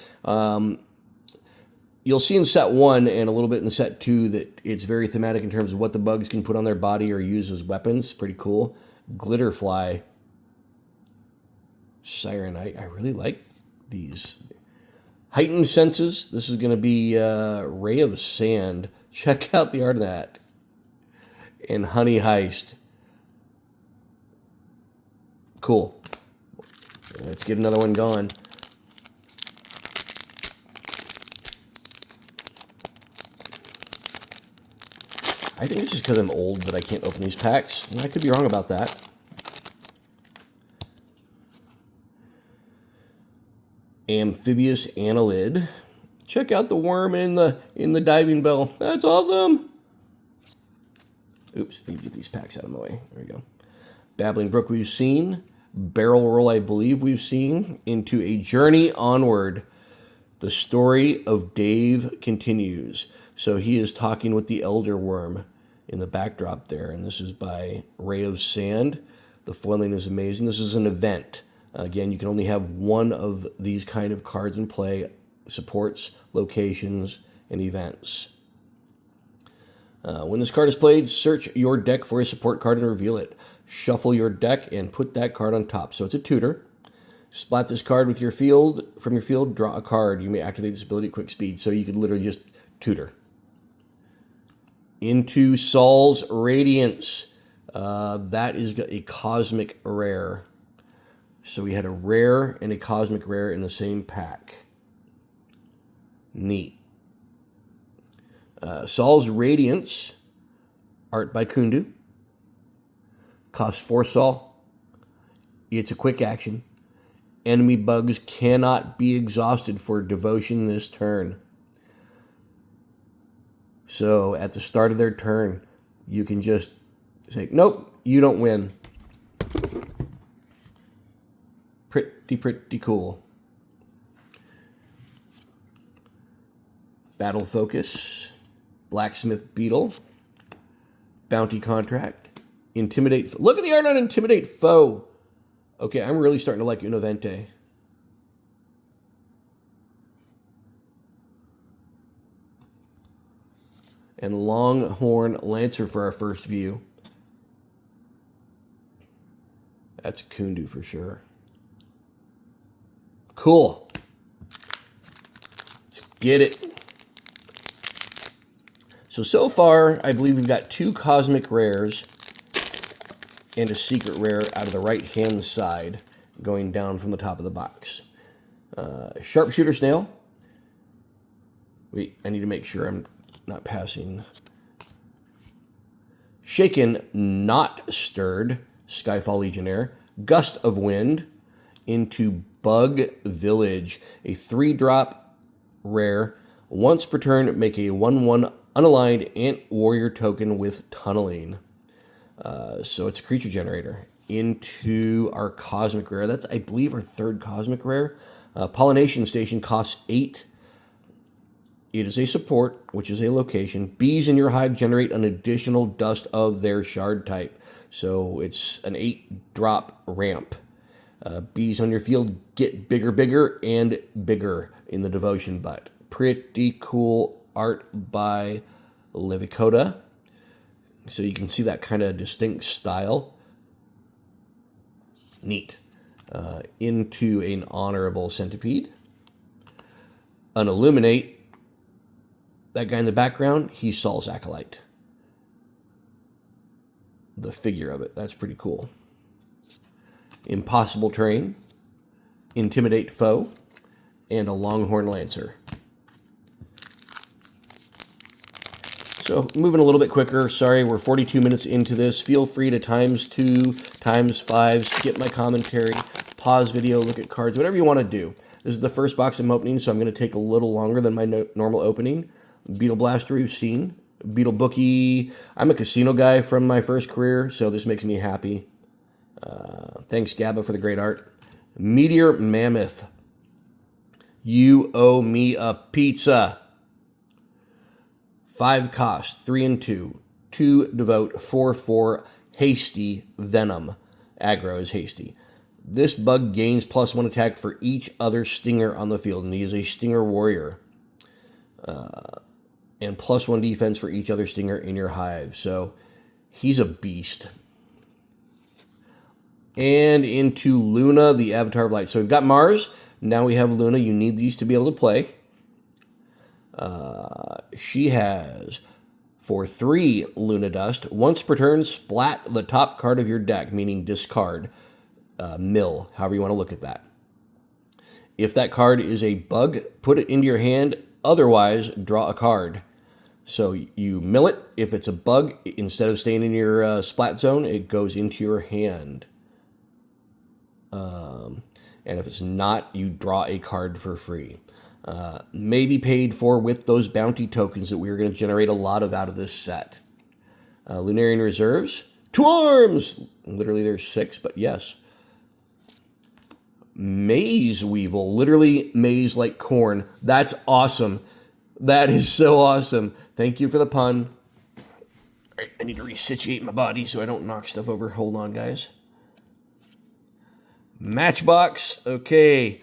Speaker 1: You'll see in set 1 and a little bit in set 2 that it's very thematic in terms of what the bugs can put on their body or use as weapons. Pretty cool. Glitterfly. Sirenite. I really like these. Heightened Senses. This is going to be Ray of Sand. Check out the art of that. And Honey Heist. Cool. Let's get another one going. I think it's just because I'm old that I can't open these packs. And I could be wrong about that. Amphibious Annelid. Check out the worm in the diving bell. That's awesome. Oops, need to get these packs out of my way. There we go. Babbling Brook we've seen. Barrel Roll I believe we've seen. Into a Journey Onward. The story of Dave continues. So he is talking with the Elder Worm in the backdrop there. And this is by Ray of Sand. The foiling is amazing. This is an event. Again, you can only have 1 of these kind of cards in play. Supports, locations, and events. When this card is played, search your deck for a support card and reveal it. Shuffle your deck and put that card on top. So it's a tutor. Splat this card with your field. From your field, draw a card. You may activate this ability at quick speed. So you could literally just tutor. Into Saul's Radiance. That is a cosmic rare. So we had a rare and a cosmic rare in the same pack. Neat. Saul's Radiance. Art by Kundu. Costs 4 Saul. It's a quick action. Enemy bugs cannot be exhausted for devotion this turn. So at the start of their turn, you can just say, nope, you don't win. Pretty cool. Battle Focus, Blacksmith Beetle, Bounty Contract, Intimidate. Look at the art on Intimidate Foe. Okay, I'm really starting to like Unavente. And Longhorn Lancer for our first view. That's Kundu for sure. Cool. Let's get it. So far, I believe we've got 2 Cosmic Rares and a Secret Rare out of the right-hand side going down from the top of the box. Sharpshooter Snail. Wait, I need to make sure I'm not passing. Shaken, Not Stirred, Skyfall Legionnaire. Gust of Wind. Into Bug Village, a 3-drop rare. Once per turn, make a 1/1 unaligned Ant Warrior token with Tunneling. So it's a creature generator. Into our Cosmic Rare. That's, I believe, our 3rd Cosmic Rare. Pollination Station costs 8. It is a support, which is a location. Bees in your hive generate an additional dust of their shard type. So it's an 8-drop ramp. Bees on your field get bigger, and bigger in the devotion butt. Pretty cool art by Levikota. So you can see that kind of distinct style. Neat. Into an Honorable Centipede. An Illuminate. That guy in the background, he's Saul's Acolyte. The figure of it, that's pretty cool. Impossible Terrain, Intimidate Foe, and a Longhorn Lancer. So moving a little bit quicker. Sorry, we're 42 minutes into this. Feel free to ×2, ×5, skip my commentary, pause video, look at cards, whatever you want to do. This is the first box I'm opening, so I'm going to take a little longer than my normal opening. Beetle Blaster we've seen. Beetle Bookie. I'm a casino guy from my first career, so this makes me happy. Thanks, Gabba, for the great art. Meteor Mammoth. You owe me a pizza. 5 cost, 3 and 2. 2 devote, 4/4 hasty venom. Aggro is hasty. This bug gains +1 attack for each other stinger on the field, and he is a stinger warrior. And +1 defense for each other stinger in your hive. So he's a beast. And into Luna, the Avatar of Light. So we've got Mars. Now we have Luna. You need these to be able to play. She has, for 3 Luna Dust, once per turn, splat the top card of your deck, meaning discard, mill, however you want to look at that. If that card is a bug, put it into your hand. Otherwise, draw a card. So you mill it. If it's a bug, instead of staying in your splat zone, it goes into your hand. And if it's not, you draw a card for free. May be paid for with those bounty tokens that we are going to generate a lot of out of this set. Lunarian Reserves. 2 arms! Literally there's 6, but yes. Maze Weevil. Literally maze like corn. That's awesome. That is so awesome. Thank you for the pun. All right, I need to resituate my body so I don't knock stuff over. Hold on, guys. Matchbox. Okay.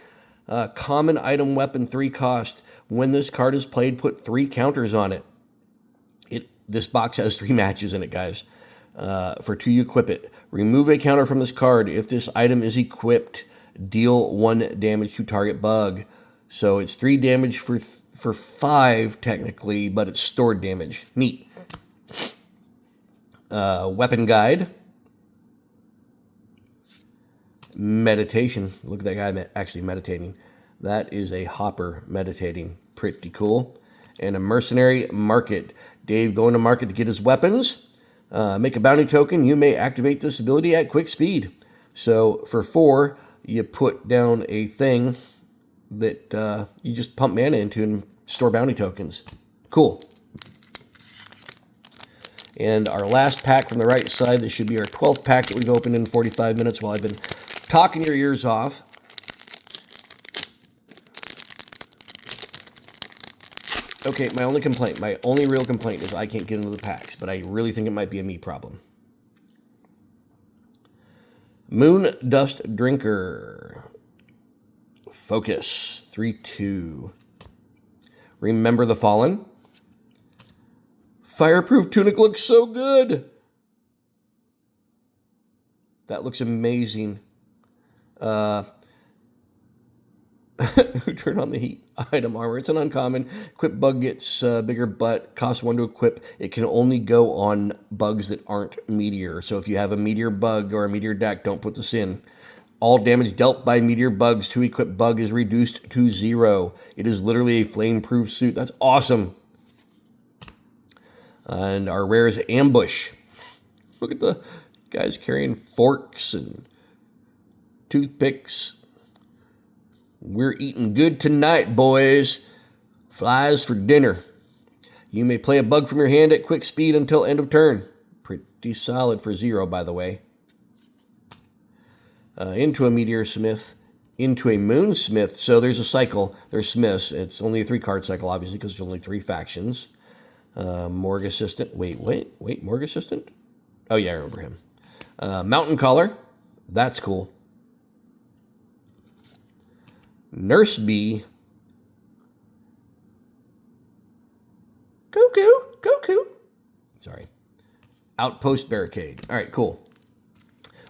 Speaker 1: Common item weapon, 3 cost. When this card is played, put 3 counters on it. this box has 3 matches in it, guys. For 2, you equip it. Remove a counter from this card. If this item is equipped, deal 1 damage to target bug. So it's 3 damage for 5 technically, but it's stored damage. Neat. Weapon guide. Meditation. Look at that guy actually meditating. That is a hopper meditating. Pretty cool. And a mercenary market. Dave going to market to get his weapons. Make a bounty token. You may activate this ability at quick speed. So for 4, you put down a thing that you just pump mana into and store bounty tokens. Cool. And our last pack from the right side, this should be our 12th pack that we've opened in 45 minutes while I've been talking your ears off. Okay, my only real complaint is I can't get into the packs, but I really think it might be a me problem. Moon Dust Drinker. Focus. 3/2. Remember the Fallen. Fireproof Tunic looks so good. That looks amazing. Who turned on the heat? Item armor. It's an uncommon. Equip bug gets bigger butt. Costs 1 to equip. It can only go on bugs that aren't meteor. So if you have a meteor bug or a meteor deck, don't put this in. All damage dealt by meteor bugs to equip bug is reduced to 0. It is literally a flame-proof suit. That's awesome. And our rare is Ambush. Look at the guys carrying forks and toothpicks. We're eating good tonight, boys. Flies for dinner. You may play a bug from your hand at quick speed until end of turn. Pretty solid for 0, by the way. Into a Meteor Smith. Into a Moonsmith. So there's a cycle. There's Smiths. It's only a 3-card cycle, obviously, because there's only 3 factions. Morgue Assistant. Wait. Morgue Assistant? Oh, yeah, I remember him. Mountain Caller. That's cool. Nurse Bee. Goku. Sorry. Outpost Barricade. All right, cool.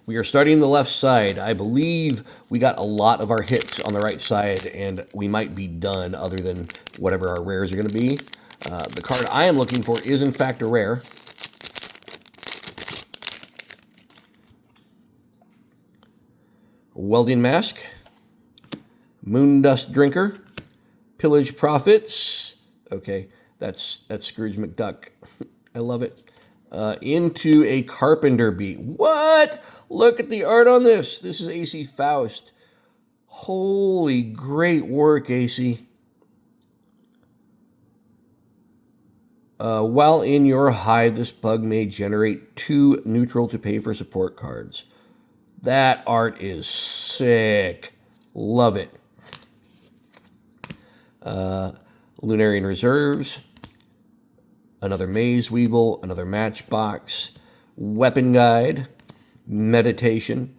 Speaker 1: We are starting the left side. I believe we got a lot of our hits on the right side, and we might be done other than whatever our rares are going to be. The card I am looking for is, in fact, a rare. Welding Mask. Moondust Drinker. Pillage Profits. Okay, that's Scrooge McDuck. I love it. Into a Carpenter Bee. What? Look at the art on this. This is AC Faust. Holy great work, AC. While in your hive, this bug may generate 2 neutral to pay for support cards. That art is sick. Love it. Lunarian Reserves. Another Maze Weevil. Another Matchbox. Weapon Guide. Meditation.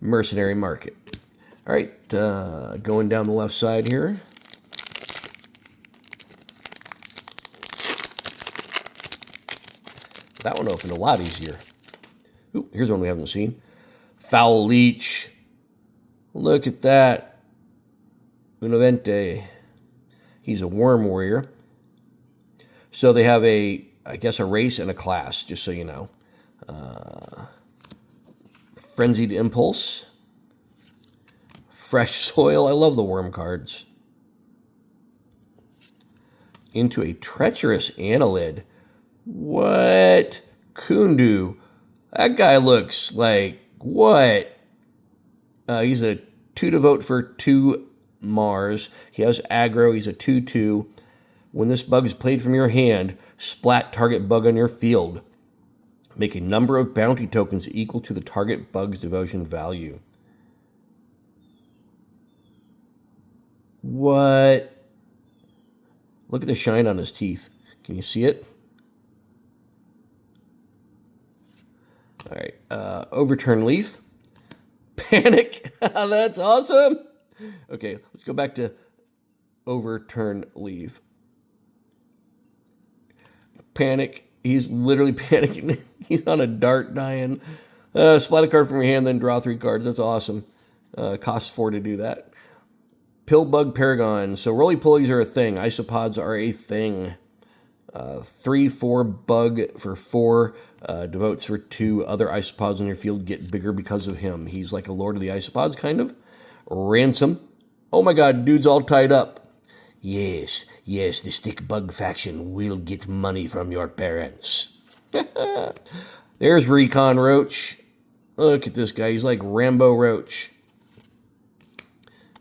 Speaker 1: Mercenary Market. All right, going down the left side here. That one opened a lot easier. Ooh, here's one we haven't seen. Foul Leech. Look at that. Unavente. He's a worm warrior. So they have I guess a race and a class, just so you know. Frenzied Impulse. Fresh Soil. I love the worm cards. Into a Treacherous Annelid. What? Kundu. That guy looks like what? He's a 2 to vote for 2 Mars. He has aggro. He's a 2/2. When this bug is played from your hand, splat target bug on your field. Make a number of bounty tokens equal to the target bug's devotion value. What? Look at the shine on his teeth. Can you see it? All right. Overturn Leaf. Panic. That's awesome. Okay, let's go back to Overturn Leaf. Panic He's literally panicking. He's on a dart dying. Splat a card from your hand, then draw 3 cards. That's awesome. Costs 4 to do that. Pillbug Paragon. So roly-polies are a thing. Isopods are a thing. 3/4 bug for 4. Devotes for 2. Other isopods on your field get bigger because of him. He's like a Lord of the Isopods, kind of. Ransom. Oh my god, dude's all tied up. Yes, the stick bug faction will get money from your parents. There's Recon Roach. Look at this guy. He's like Rambo Roach.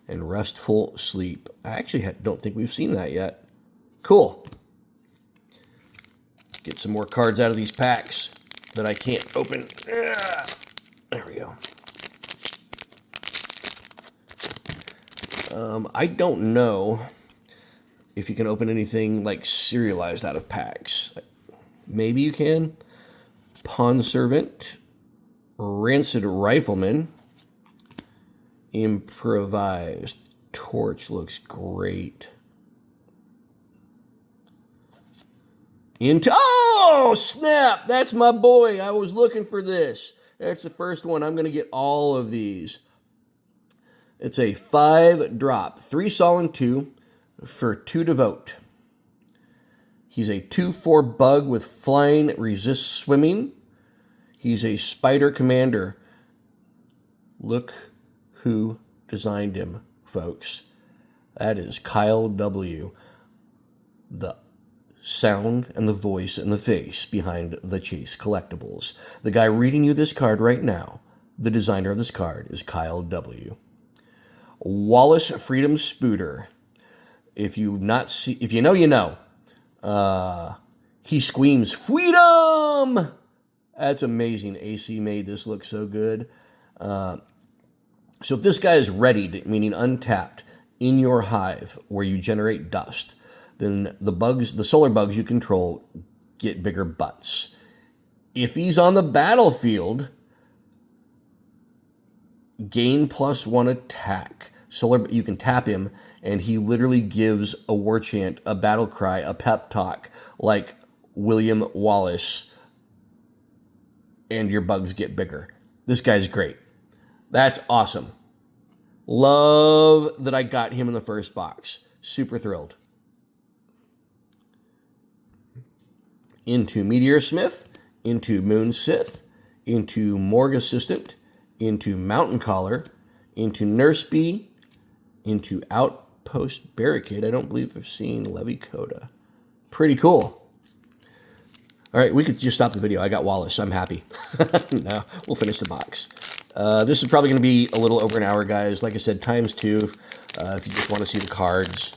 Speaker 1: And Restful Sleep. I actually don't think we've seen that yet. Cool. Get some more cards out of these packs that I can't open. There we go. I don't know if you can open anything like serialized out of packs. Maybe you can. Pawn Servant. Rancid Rifleman. Improvised Torch looks great. Oh, snap! That's my boy. I was looking for this. That's the first one. I'm going to get all of these. It's a 5-drop. 3 Sol 2 for 2 Devote. He's a 2/4 bug with flying, resists swimming. He's a spider commander. Look who designed him, folks. That is Kyle W. The sound and the voice and the face behind the Chase Collectibles. The guy reading you this card right now, the designer of this card, is Kyle W. Wallace Freedom Spooter. If you know, you know. He screams freedom. That's amazing. AC made this look so good. So if this guy is readied, meaning untapped, in your hive where you generate dust, then the solar bugs you control get bigger butts. If he's on the battlefield, gain +1 attack. You can tap him, and he literally gives a war chant, a battle cry, a pep talk, like William Wallace, and your bugs get bigger. This guy's great. That's awesome. Love that I got him in the first box. Super thrilled. Into Meteor Smith, into Moon Sith, into Morgue Assistant, into Mountain Caller, into Nurse Bee, into Outpost Barricade. I don't believe I've seen Levy Coda. Pretty cool. All right, we could just stop the video. I got Wallace. I'm happy. No, we'll finish the box. This is probably going to be a little over an hour, guys. Like I said, ×2 if you just want to see the cards.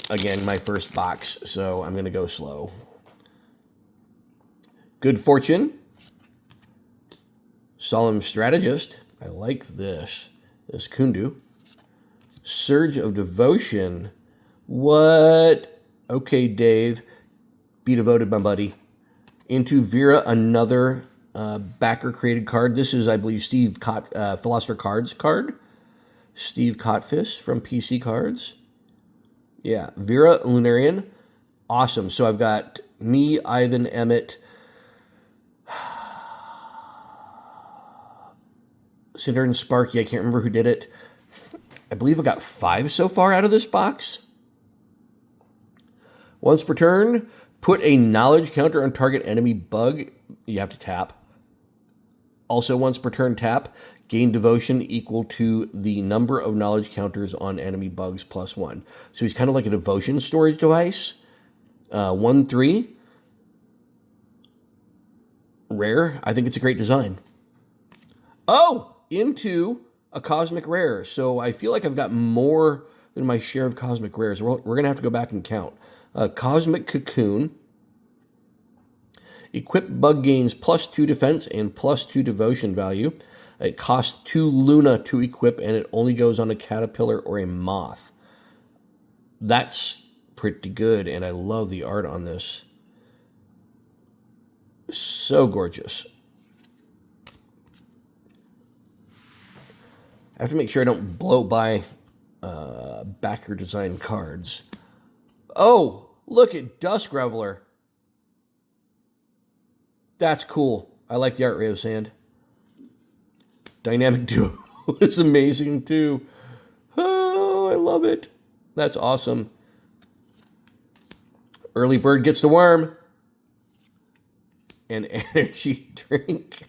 Speaker 1: Again, my first box, so I'm going to go slow. Good Fortune. Solemn Strategist. I like this. This Kundu. Surge of Devotion. What? Okay, Dave. Be devoted, my buddy. Into Vera, another backer-created card. This is, I believe, Philosopher Cards card. Steve Cotfist from PC Cards. Yeah, Vera Lunarian. Awesome. So I've got me, Ivan, Emmett, Cinder and Sparky. I can't remember who did it. I believe I got 5 so far out of this box. Once per turn, put a knowledge counter on target enemy bug. You have to tap. Also, once per turn, tap. Gain devotion equal to the number of knowledge counters on enemy bugs +1. So he's kind of like a devotion storage device. 1/3. Rare. I think it's a great design. Oh, into a Cosmic Rare. So I feel like I've got more than my share of Cosmic Rares. We're going to have to go back and count. Cosmic Cocoon. Equip bug gains +2 defense and +2 devotion value. It costs 2 Luna to equip, and it only goes on a caterpillar or a moth. That's pretty good, and I love the art on this. So gorgeous. I have to make sure I don't blow by backer design cards. Oh, look at Dusk Reveler. That's cool. I like the art, Ray of Sand. Dynamic Duo is amazing too. Oh, I love it. That's awesome. Early bird gets the worm. An energy drink.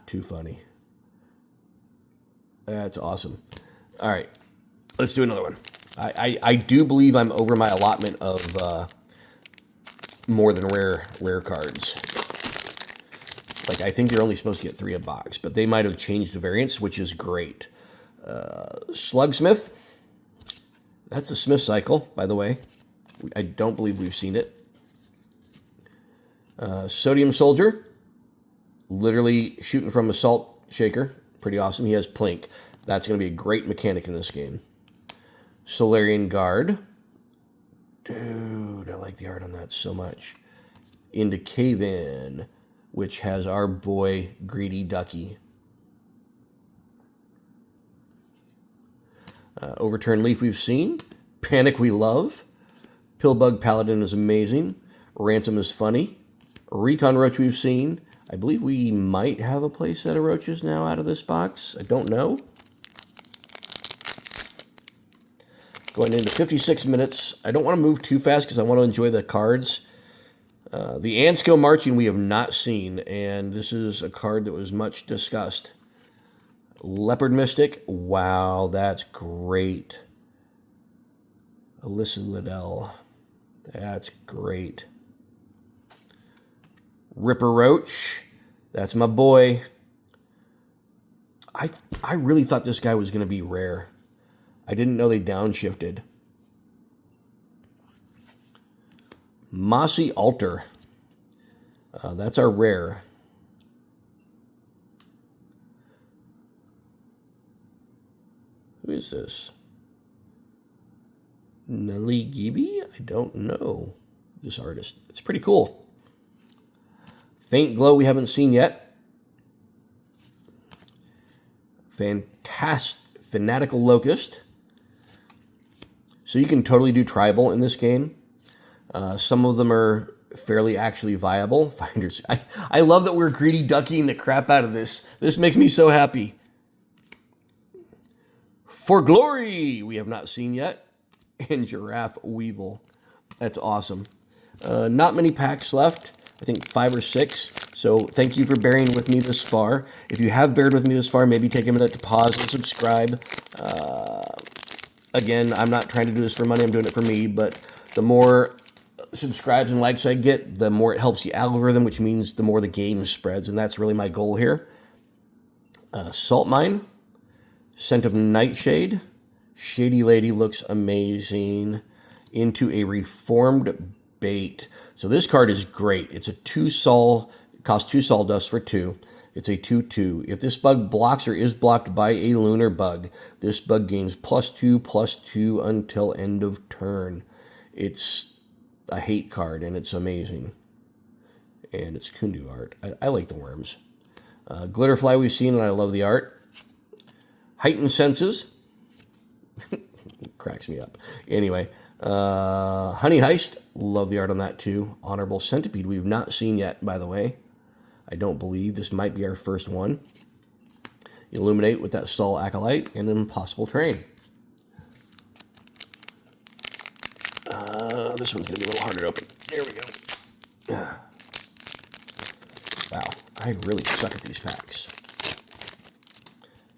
Speaker 1: Too funny. That's awesome. All right, let's do another one. I do believe I'm over my allotment of more than rare cards. Like, I think you're only supposed to get 3 a box, but they might have changed the variants, which is great. Slugsmith. That's the Smith cycle, by the way. I don't believe we've seen it. Sodium Soldier. Literally shooting from a salt shaker. Pretty awesome. He has Plink. That's going to be a great mechanic in this game. Solarian Guard. Dude, I like the art on that so much. Into Cave-In, which has our boy Greedy Ducky. Overturned Leaf we've seen. Panic we love. Pillbug Paladin is amazing. Ransom is funny. Recon Roach we've seen. I believe we might have a play set of roaches now out of this box. I don't know. Going into 56 minutes. I don't want to move too fast because I want to enjoy the cards. The Ants Go Marching we have not seen, and this is a card that was much discussed. Leopard Mystic. Wow, that's great. Alyssa Liddell. That's great. Ripper Roach. That's my boy. I really thought this guy was going to be rare. I didn't know they downshifted. Mossy Altar. That's our rare. Who is this? Nelly Gibi? I don't know this artist. It's pretty cool. Faint Glow we haven't seen yet. Fanatical Locust. So you can totally do tribal in this game. Some of them are fairly actually viable. Finders. I love that we're Greedy Duckying the crap out of this. This makes me so happy. For Glory we have not seen yet. And Giraffe Weevil. That's awesome. Not many packs left. I think 5 or 6. So thank you for bearing with me this far. If you have bared with me this far, maybe take a minute to pause and subscribe. Again, I'm not trying to do this for money. I'm doing it for me. But the more subscribes and likes I get, the more it helps the algorithm, which means the more the game spreads. And that's really my goal here. Salt Mine. Scent of Nightshade. Shady Lady looks amazing. Into a Reformed Bait. So this card is great. It's a 2 sol, costs 2 sawdust for 2. It's a 2/2. If this bug blocks or is blocked by a lunar bug, this bug gains +2/+2 until end of turn. It's a hate card, and it's amazing. And it's Kundu art. I like the worms. Glitterfly we've seen, and I love the art. Heightened Senses. Cracks me up. Anyway, Honey Heist. Love the art on that too. Honorable Centipede we've not seen yet, by the way. I don't believe this might be our first one. Illuminate with that Stall Acolyte and Impossible Train. This one's going to be a little harder to open. There we go. Wow, I really suck at these packs.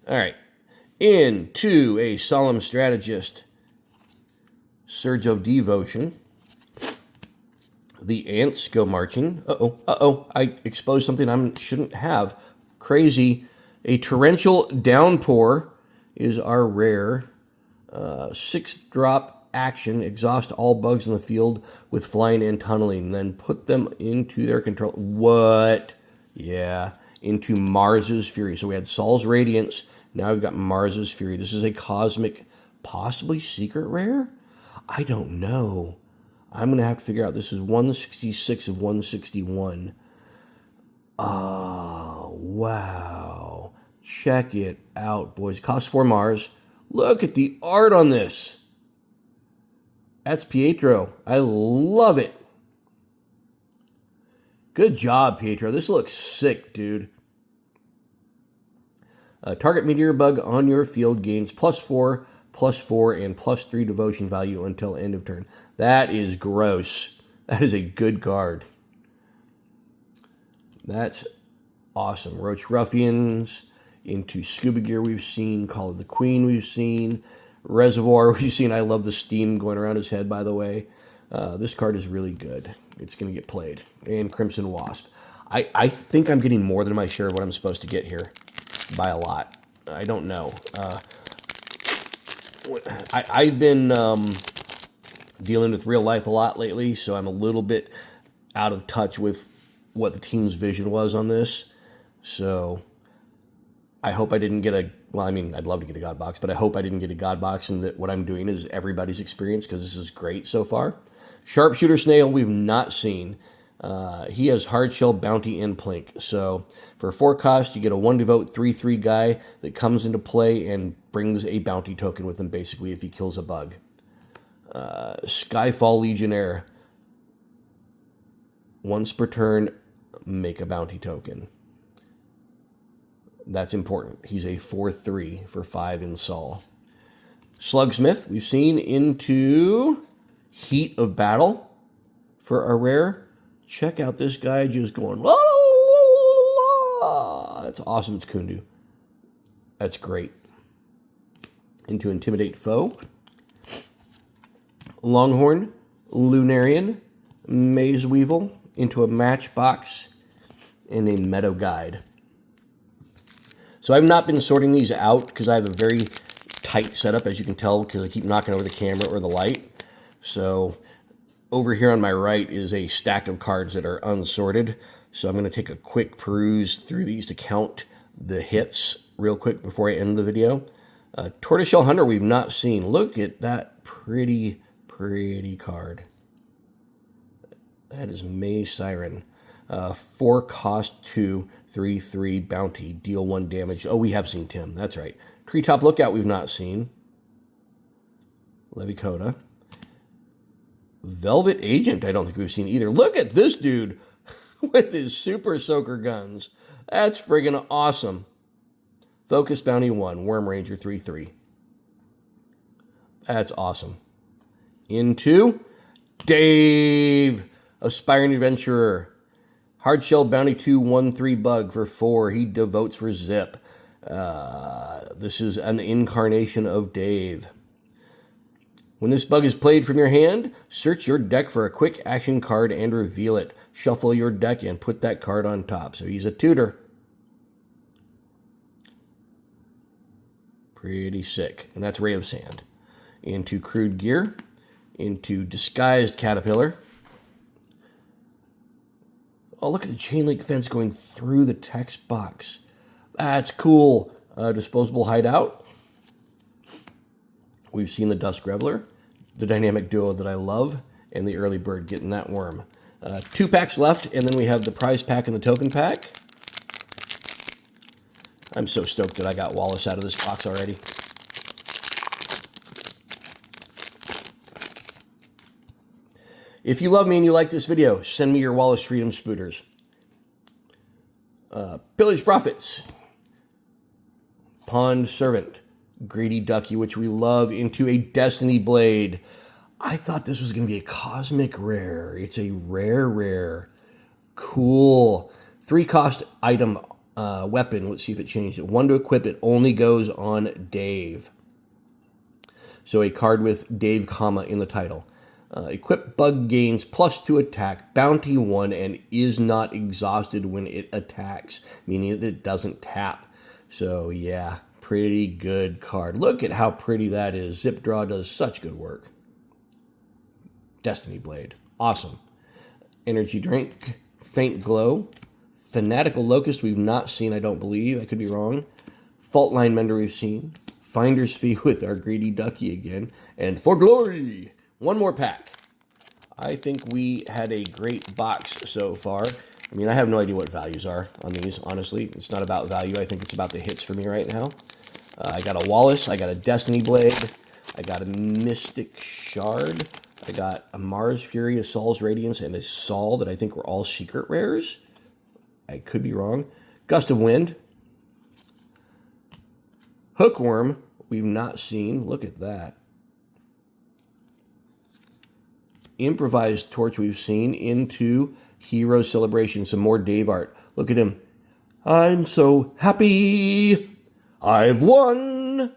Speaker 1: All right. Into a Solemn Strategist. Surge of Devotion. The Ants Go Marching. Uh-oh. I exposed something I shouldn't have. Crazy. A Torrential Downpour is our rare. 6-drop action. Exhaust all bugs in the field with flying and tunneling. Then put them into their control. What? Yeah. Into Mars's Fury. So we had Saul's Radiance. Now we've got Mars's Fury. This is a cosmic, possibly secret rare? I don't know. I'm going to have to figure out. This is 166 of 161. Oh, wow. Check it out, boys. Cost 4 Mars. Look at the art on this. That's Pietro. I love it. Good job, Pietro. This looks sick, dude. Target meteor bug on your field gains +4, +4, and +3 devotion value until end of turn. That is gross. That is a good card. That's awesome. Roach Ruffians. Into Scuba Gear we've seen. Call of the Queen we've seen. Reservoir we've seen. I love the steam going around his head, by the way. This card is really good. It's going to get played. And Crimson Wasp. I think I'm getting more than my share of what I'm supposed to get here. By a lot. I don't know. I've been dealing with real life a lot lately, so I'm a little bit out of touch with what the team's vision was on this. So I hope I didn't get a... Well, I mean, I'd love to get a God Box, but I hope I didn't get a God Box and that what I'm doing is everybody's experience, because this is great so far. Sharpshooter Snail we've not seen. He has Hard Shell, Bounty, and Plink. So for 4 cost, you get a 1 devote 3/3 guy that comes into play and brings a bounty token with him, basically, if he kills a bug. Skyfall Legionnaire. Once per turn, make a bounty token. That's important. He's a 4/3 for 5 in Sol. Slugsmith, we've seen into Heat of Battle for a rare. Check out this guy just going, la, la, la, la. That's awesome. It's Kundu. That's great. Into Intimidate Foe. Longhorn, Lunarian, Maze Weevil, into a Matchbox, and a Meadow Guide. So I've not been sorting these out because I have a very tight setup, as you can tell, because I keep knocking over the camera or the light. So over here on my right is a stack of cards that are unsorted. So I'm going to take a quick peruse through these to count the hits real quick before I end the video. Tortoiseshell Hunter we've not seen. Look at that pretty card. That is May Siren. 4 cost 2, 3/3 bounty, deal 1 damage. Oh, we have seen Tim. That's right. Treetop Lookout we've not seen. Levicoda. Velvet Agent I don't think we've seen either. Look at this dude with his Super Soaker guns. That's friggin' awesome. Focus Bounty 1, Worm Ranger 3/3. That's awesome. Into Dave, Aspiring Adventurer. Hardshell Bounty 2, 1/3 bug for 4. He devotes for zip. This is an incarnation of Dave. When this bug is played from your hand, search your deck for a quick action card and reveal it. Shuffle your deck and put that card on top. So he's a tutor. Pretty sick. And that's Ray of Sand. Into Crude Gear. Into Disguised Caterpillar. Oh, look at the chain link fence going through the text box. That's cool. Disposable Hideout. We've seen the Dusk Reveler, the dynamic duo that I love, and the Early Bird getting that worm. 2 packs left, and then we have the prize pack and the token pack. I'm so stoked that I got Wallace out of this box already. If you love me and you like this video, send me your Wallace Freedom Spooters. Pillage Prophets. Pond Servant. Greedy Ducky, which we love, into a Destiny Blade. I thought this was going to be a cosmic rare. It's a rare. Cool. 3 cost item weapon. Let's see if it changed it. 1 to equip. It only goes on Dave. So a card with Dave, comma, in the title. Equip bug gains +2 attack, bounty 1, and is not exhausted when it attacks, meaning it doesn't tap. So yeah, pretty good card. Look at how pretty that is. Zip Draw does such good work. Destiny Blade. Awesome. Energy Drink. Faint Glow. Fanatical Locust we've not seen, I don't believe. I could be wrong. Fault Line Mender we've seen. Finder's Fee with our Greedy Ducky again. And For Glory! 1 more pack. I think we had a great box so far. I mean, I have no idea what values are on these, honestly. It's not about value. I think it's about the hits for me right now. I got a Wallace. I got a Destiny Blade. I got a Mystic Shard. I got a Mars Fury, a Sol's Radiance, and a Sol that I think were all secret rares. I could be wrong. Gust of Wind. Hookworm, we've not seen. Look at that. Improvised Torch we've seen. Into Hero Celebration. Some more Dave art. Look at him. I'm so happy. I've won.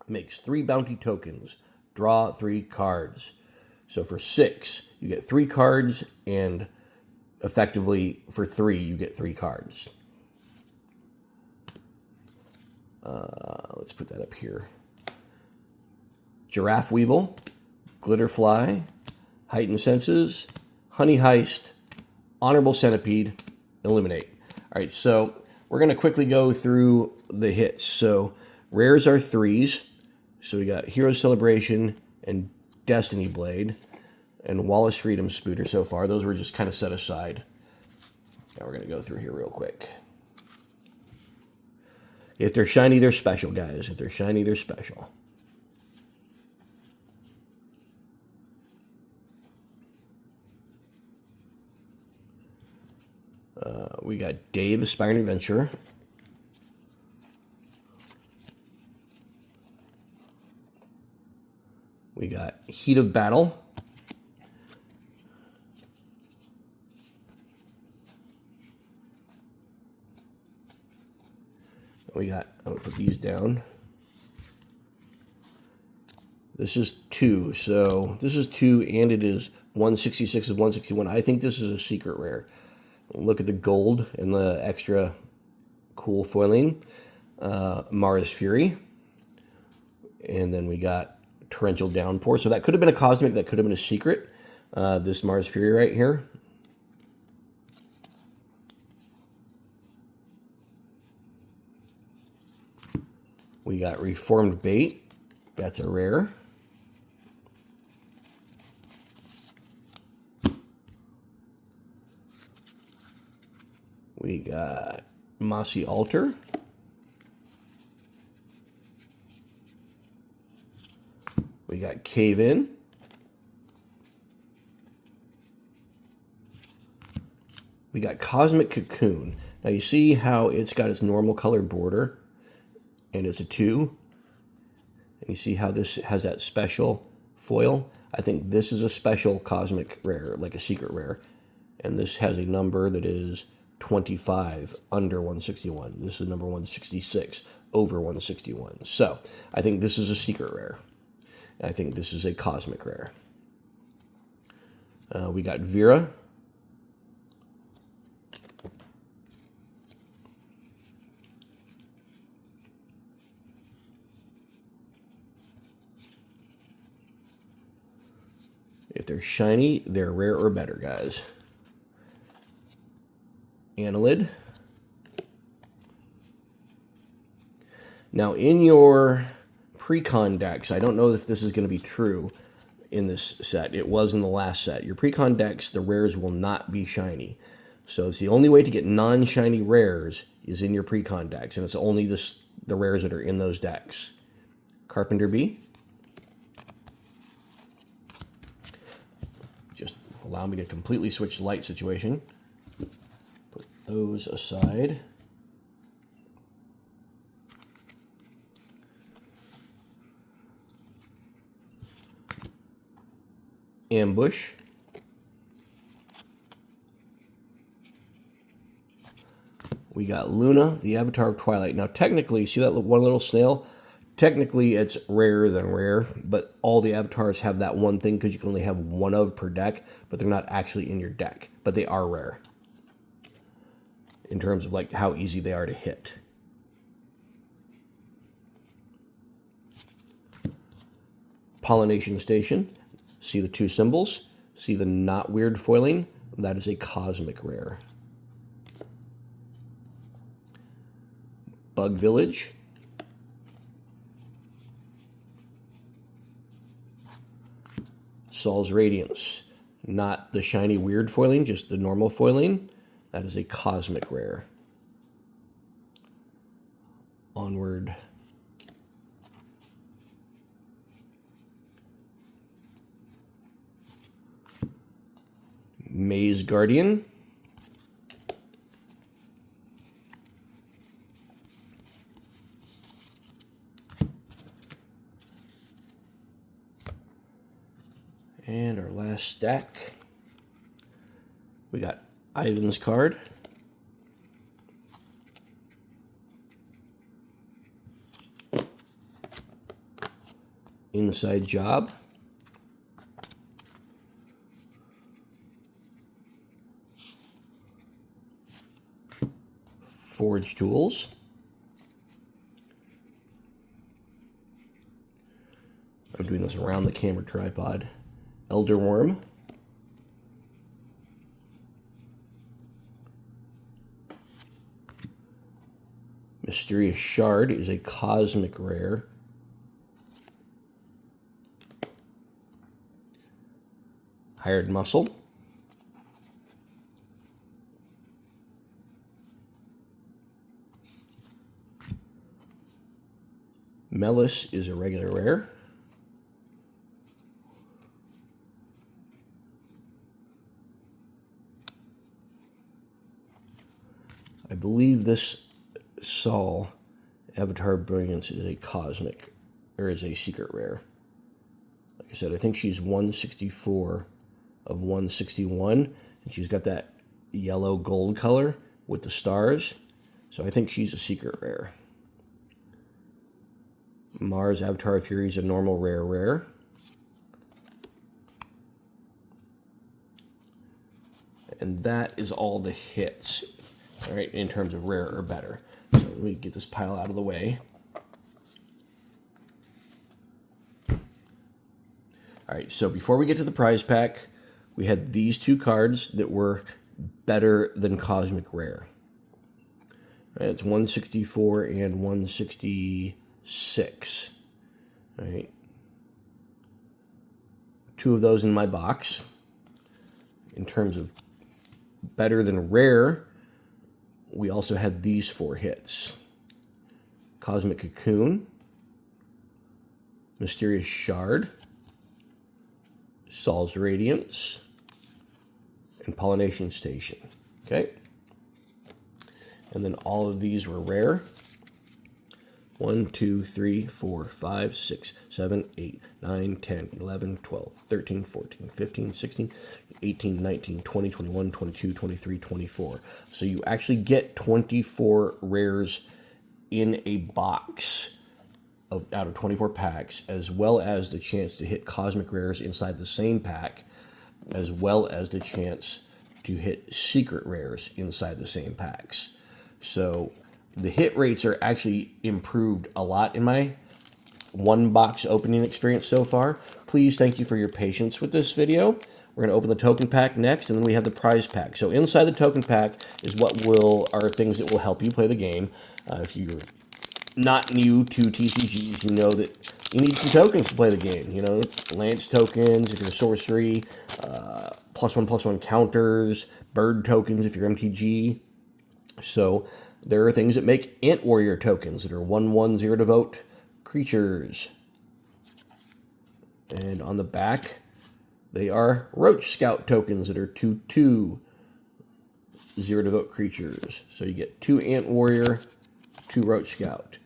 Speaker 1: Makes 3 bounty tokens. Draw 3 cards. So for 6, you get 3 cards, and effectively for 3, you get 3 cards. Let's put that up here. Giraffe Weevil, Glitterfly, Heightened Senses, Honey Heist, Honorable Centipede, Eliminate. All right, so we're going to quickly go through the hits. So rares are 3s. So we got Hero Celebration and Destiny Blade and Wallace Freedom Spooter so far. Those were just kind of set aside. Now we're going to go through here real quick. If they're shiny, they're special, guys. If they're shiny, they're special. We got Dave, Aspiring Adventurer. We got Heat of Battle. We got, I'm going to put these down. This is 2. So this is 2, and it is 166 of 161. I think this is a secret rare. Look at the gold and the extra cool foiling. Mars Fury. And then we got Torrential Downpour. So that could have been a cosmic, that could have been a secret. This Mars Fury right here. We got Reformed Bait. That's a rare. We got Mossy Altar. We got Cave In. We got Cosmic Cocoon. Now you see how it's got its normal color border, and it's a 2. And you see how this has that special foil? I think this is a special cosmic rare, like a secret rare. And this has a number that is 25 under 161. This is number 166 over 161. So I think this is a secret rare. I think this is a cosmic rare. We got Vera. If they're shiny, they're rare or better, guys. Annelid. Now, in your pre-con decks, I don't know if this is going to be true in this set. It was in the last set. Your pre-con decks, the rares will not be shiny. So it's the only way to get non-shiny rares is in your pre-con decks, and it's only the rares that are in those decks. Carpenter Bee. Just allow me to completely switch light situation. Put those aside. Ambush. We got Luna, the Avatar of Twilight. Now, technically, see that one little snail? Technically, it's rarer than rare, but all the avatars have that one thing because you can only have one of per deck, but they're not actually in your deck. But they are rare in terms of like how easy they are to hit. Pollination Station. See the 2 symbols? See the not weird foiling? That is a cosmic rare. Bug Village. Sol's Radiance. Not the shiny weird foiling, just the normal foiling. That is a cosmic rare. Onward. Maze Guardian. And our last stack, we got Ivan's card. Inside Job. Forge Tools. I'm doing this around the camera tripod. Elder Worm. Mysterious Shard is a cosmic rare. Hired Muscle. Melis is a regular rare. I believe this Saul, Avatar Brilliance, is a cosmic, or is a secret rare. Like I said, I think she's 164 of 161, and she's got that yellow gold color with the stars, so I think she's a secret rare. Mars Avatar Fury is a normal rare. And that is all the hits, all right, in terms of rare or better. So let me get this pile out of the way. All right, so before we get to the prize pack, we had these two cards that were better than Cosmic Rare. All right, it's 164 and 166. All right. Two of those in my box. In terms of better than rare, we also had these four hits. Cosmic Cocoon, Mysterious Shard, Saul's Radiance, and Pollination Station. Okay? And then all of these were rare. 1, 2, 3, 4, 5, 6, 7, 8, 9, 10, 11, 12, 13, 14, 15, 16, 18, 19, 20, 21, 22, 23, 24. So you actually get 24 rares in a box out of 24 packs, as well as the chance to hit cosmic rares inside the same pack, as well as the chance to hit secret rares inside the same packs. So the hit rates are actually improved a lot in my one box opening experience so far. Please, thank you for your patience with this video. We're going to open the token pack next, and then we have the prize pack. So inside the token pack is are things that will help you play the game. If you're not new to TCGs, you know that you need some tokens to play the game. You know, Lance tokens if you're sorcery, +1/+1 counters, bird tokens if you're MTG. So there are things that make Ant Warrior tokens that are 1/1 0 to vote creatures. And on the back, they are Roach Scout tokens that are 2/2 0 to vote creatures. So you get 2 Ant Warrior, 2 Roach Scout.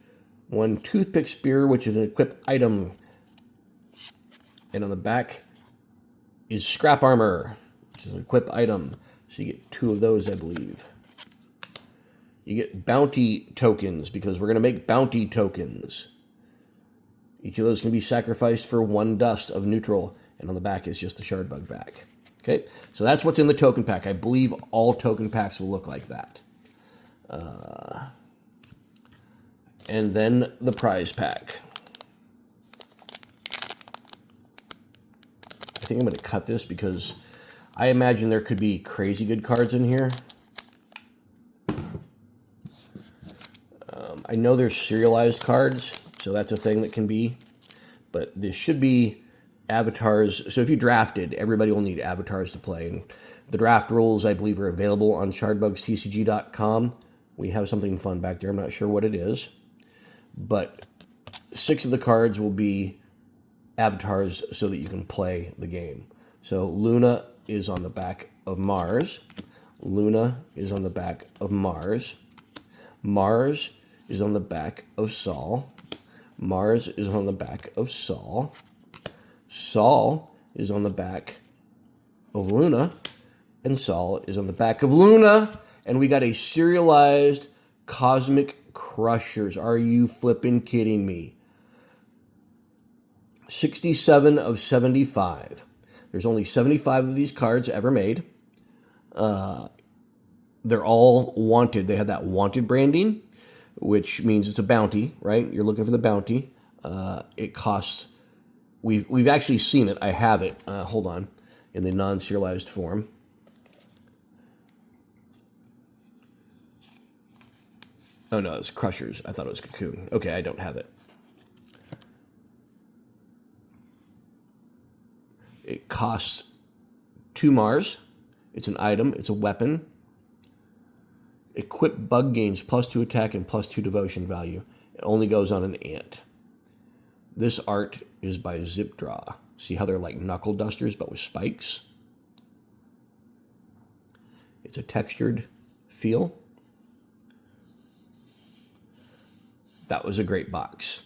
Speaker 1: 1 Toothpick Spear, which is an equip item. And on the back is Scrap Armor, which is an equip item. So you get 2 of those, I believe. You get bounty tokens, because we're going to make bounty tokens. Each of those can be sacrificed for 1 dust of neutral, and on the back is just the ShardBug back. Okay, so that's what's in the token pack. I believe all token packs will look like that. And then the prize pack. I think I'm going to cut this because I imagine there could be crazy good cards in here. I know there's serialized cards, so that's a thing that can be. But this should be avatars. So if you drafted, everybody will need avatars to play. And the draft rules, I believe, are available on ShardBugsTCG.com. We have something fun back there. I'm not sure what it is. But 6 of the cards will be avatars so that you can play the game. So Luna is on the back of Mars. Luna is on the back of Mars. Mars is on the back of Sol. Mars is on the back of Sol. Sol is on the back of Luna. And Sol is on the back of Luna. And we got a serialized Cosmic Crushers. Are you flipping kidding me? 67 of 75. There's only 75 of these cards ever made. They're all wanted. They have that wanted branding, which means it's a bounty, right? You're looking for the bounty. It costs. We've actually seen it. I have it. Hold on, in the non-serialized form. Oh no, it's Crushers. I thought it was Cocoon. Okay, I don't have it. It costs 2 Mars. It's an item. It's a weapon. Equip bug gains +2 attack and +2 devotion value. It only goes on an ant. This art is by Zip Draw. See how they're like knuckle dusters but with spikes? It's a textured feel. That was a great box.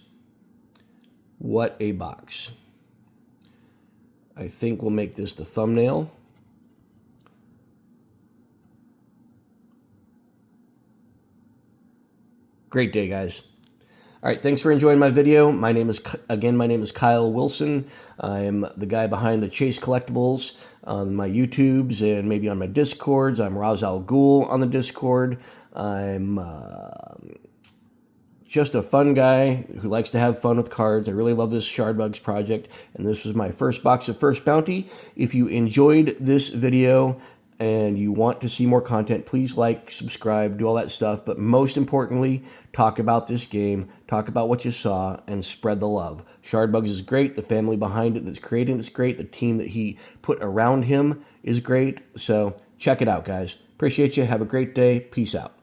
Speaker 1: What a box. I think we'll make this the thumbnail. Great day, guys. All right, thanks for enjoying my video. My name is Kyle Wilson. I'm the guy behind the Chase Collectibles on my YouTubes and maybe on my Discords. I'm Ra's al Ghul on the Discord. I'm just a fun guy who likes to have fun with cards. I really love this ShardBugs project, and this was my first box of First Bounty. If you enjoyed this video and you want to see more content, please like, subscribe, do all that stuff. But most importantly, talk about this game, talk about what you saw, and spread the love. ShardBugs is great. The family behind it that's creating it is great. The team that he put around him is great. So check it out, guys. Appreciate you. Have a great day. Peace out.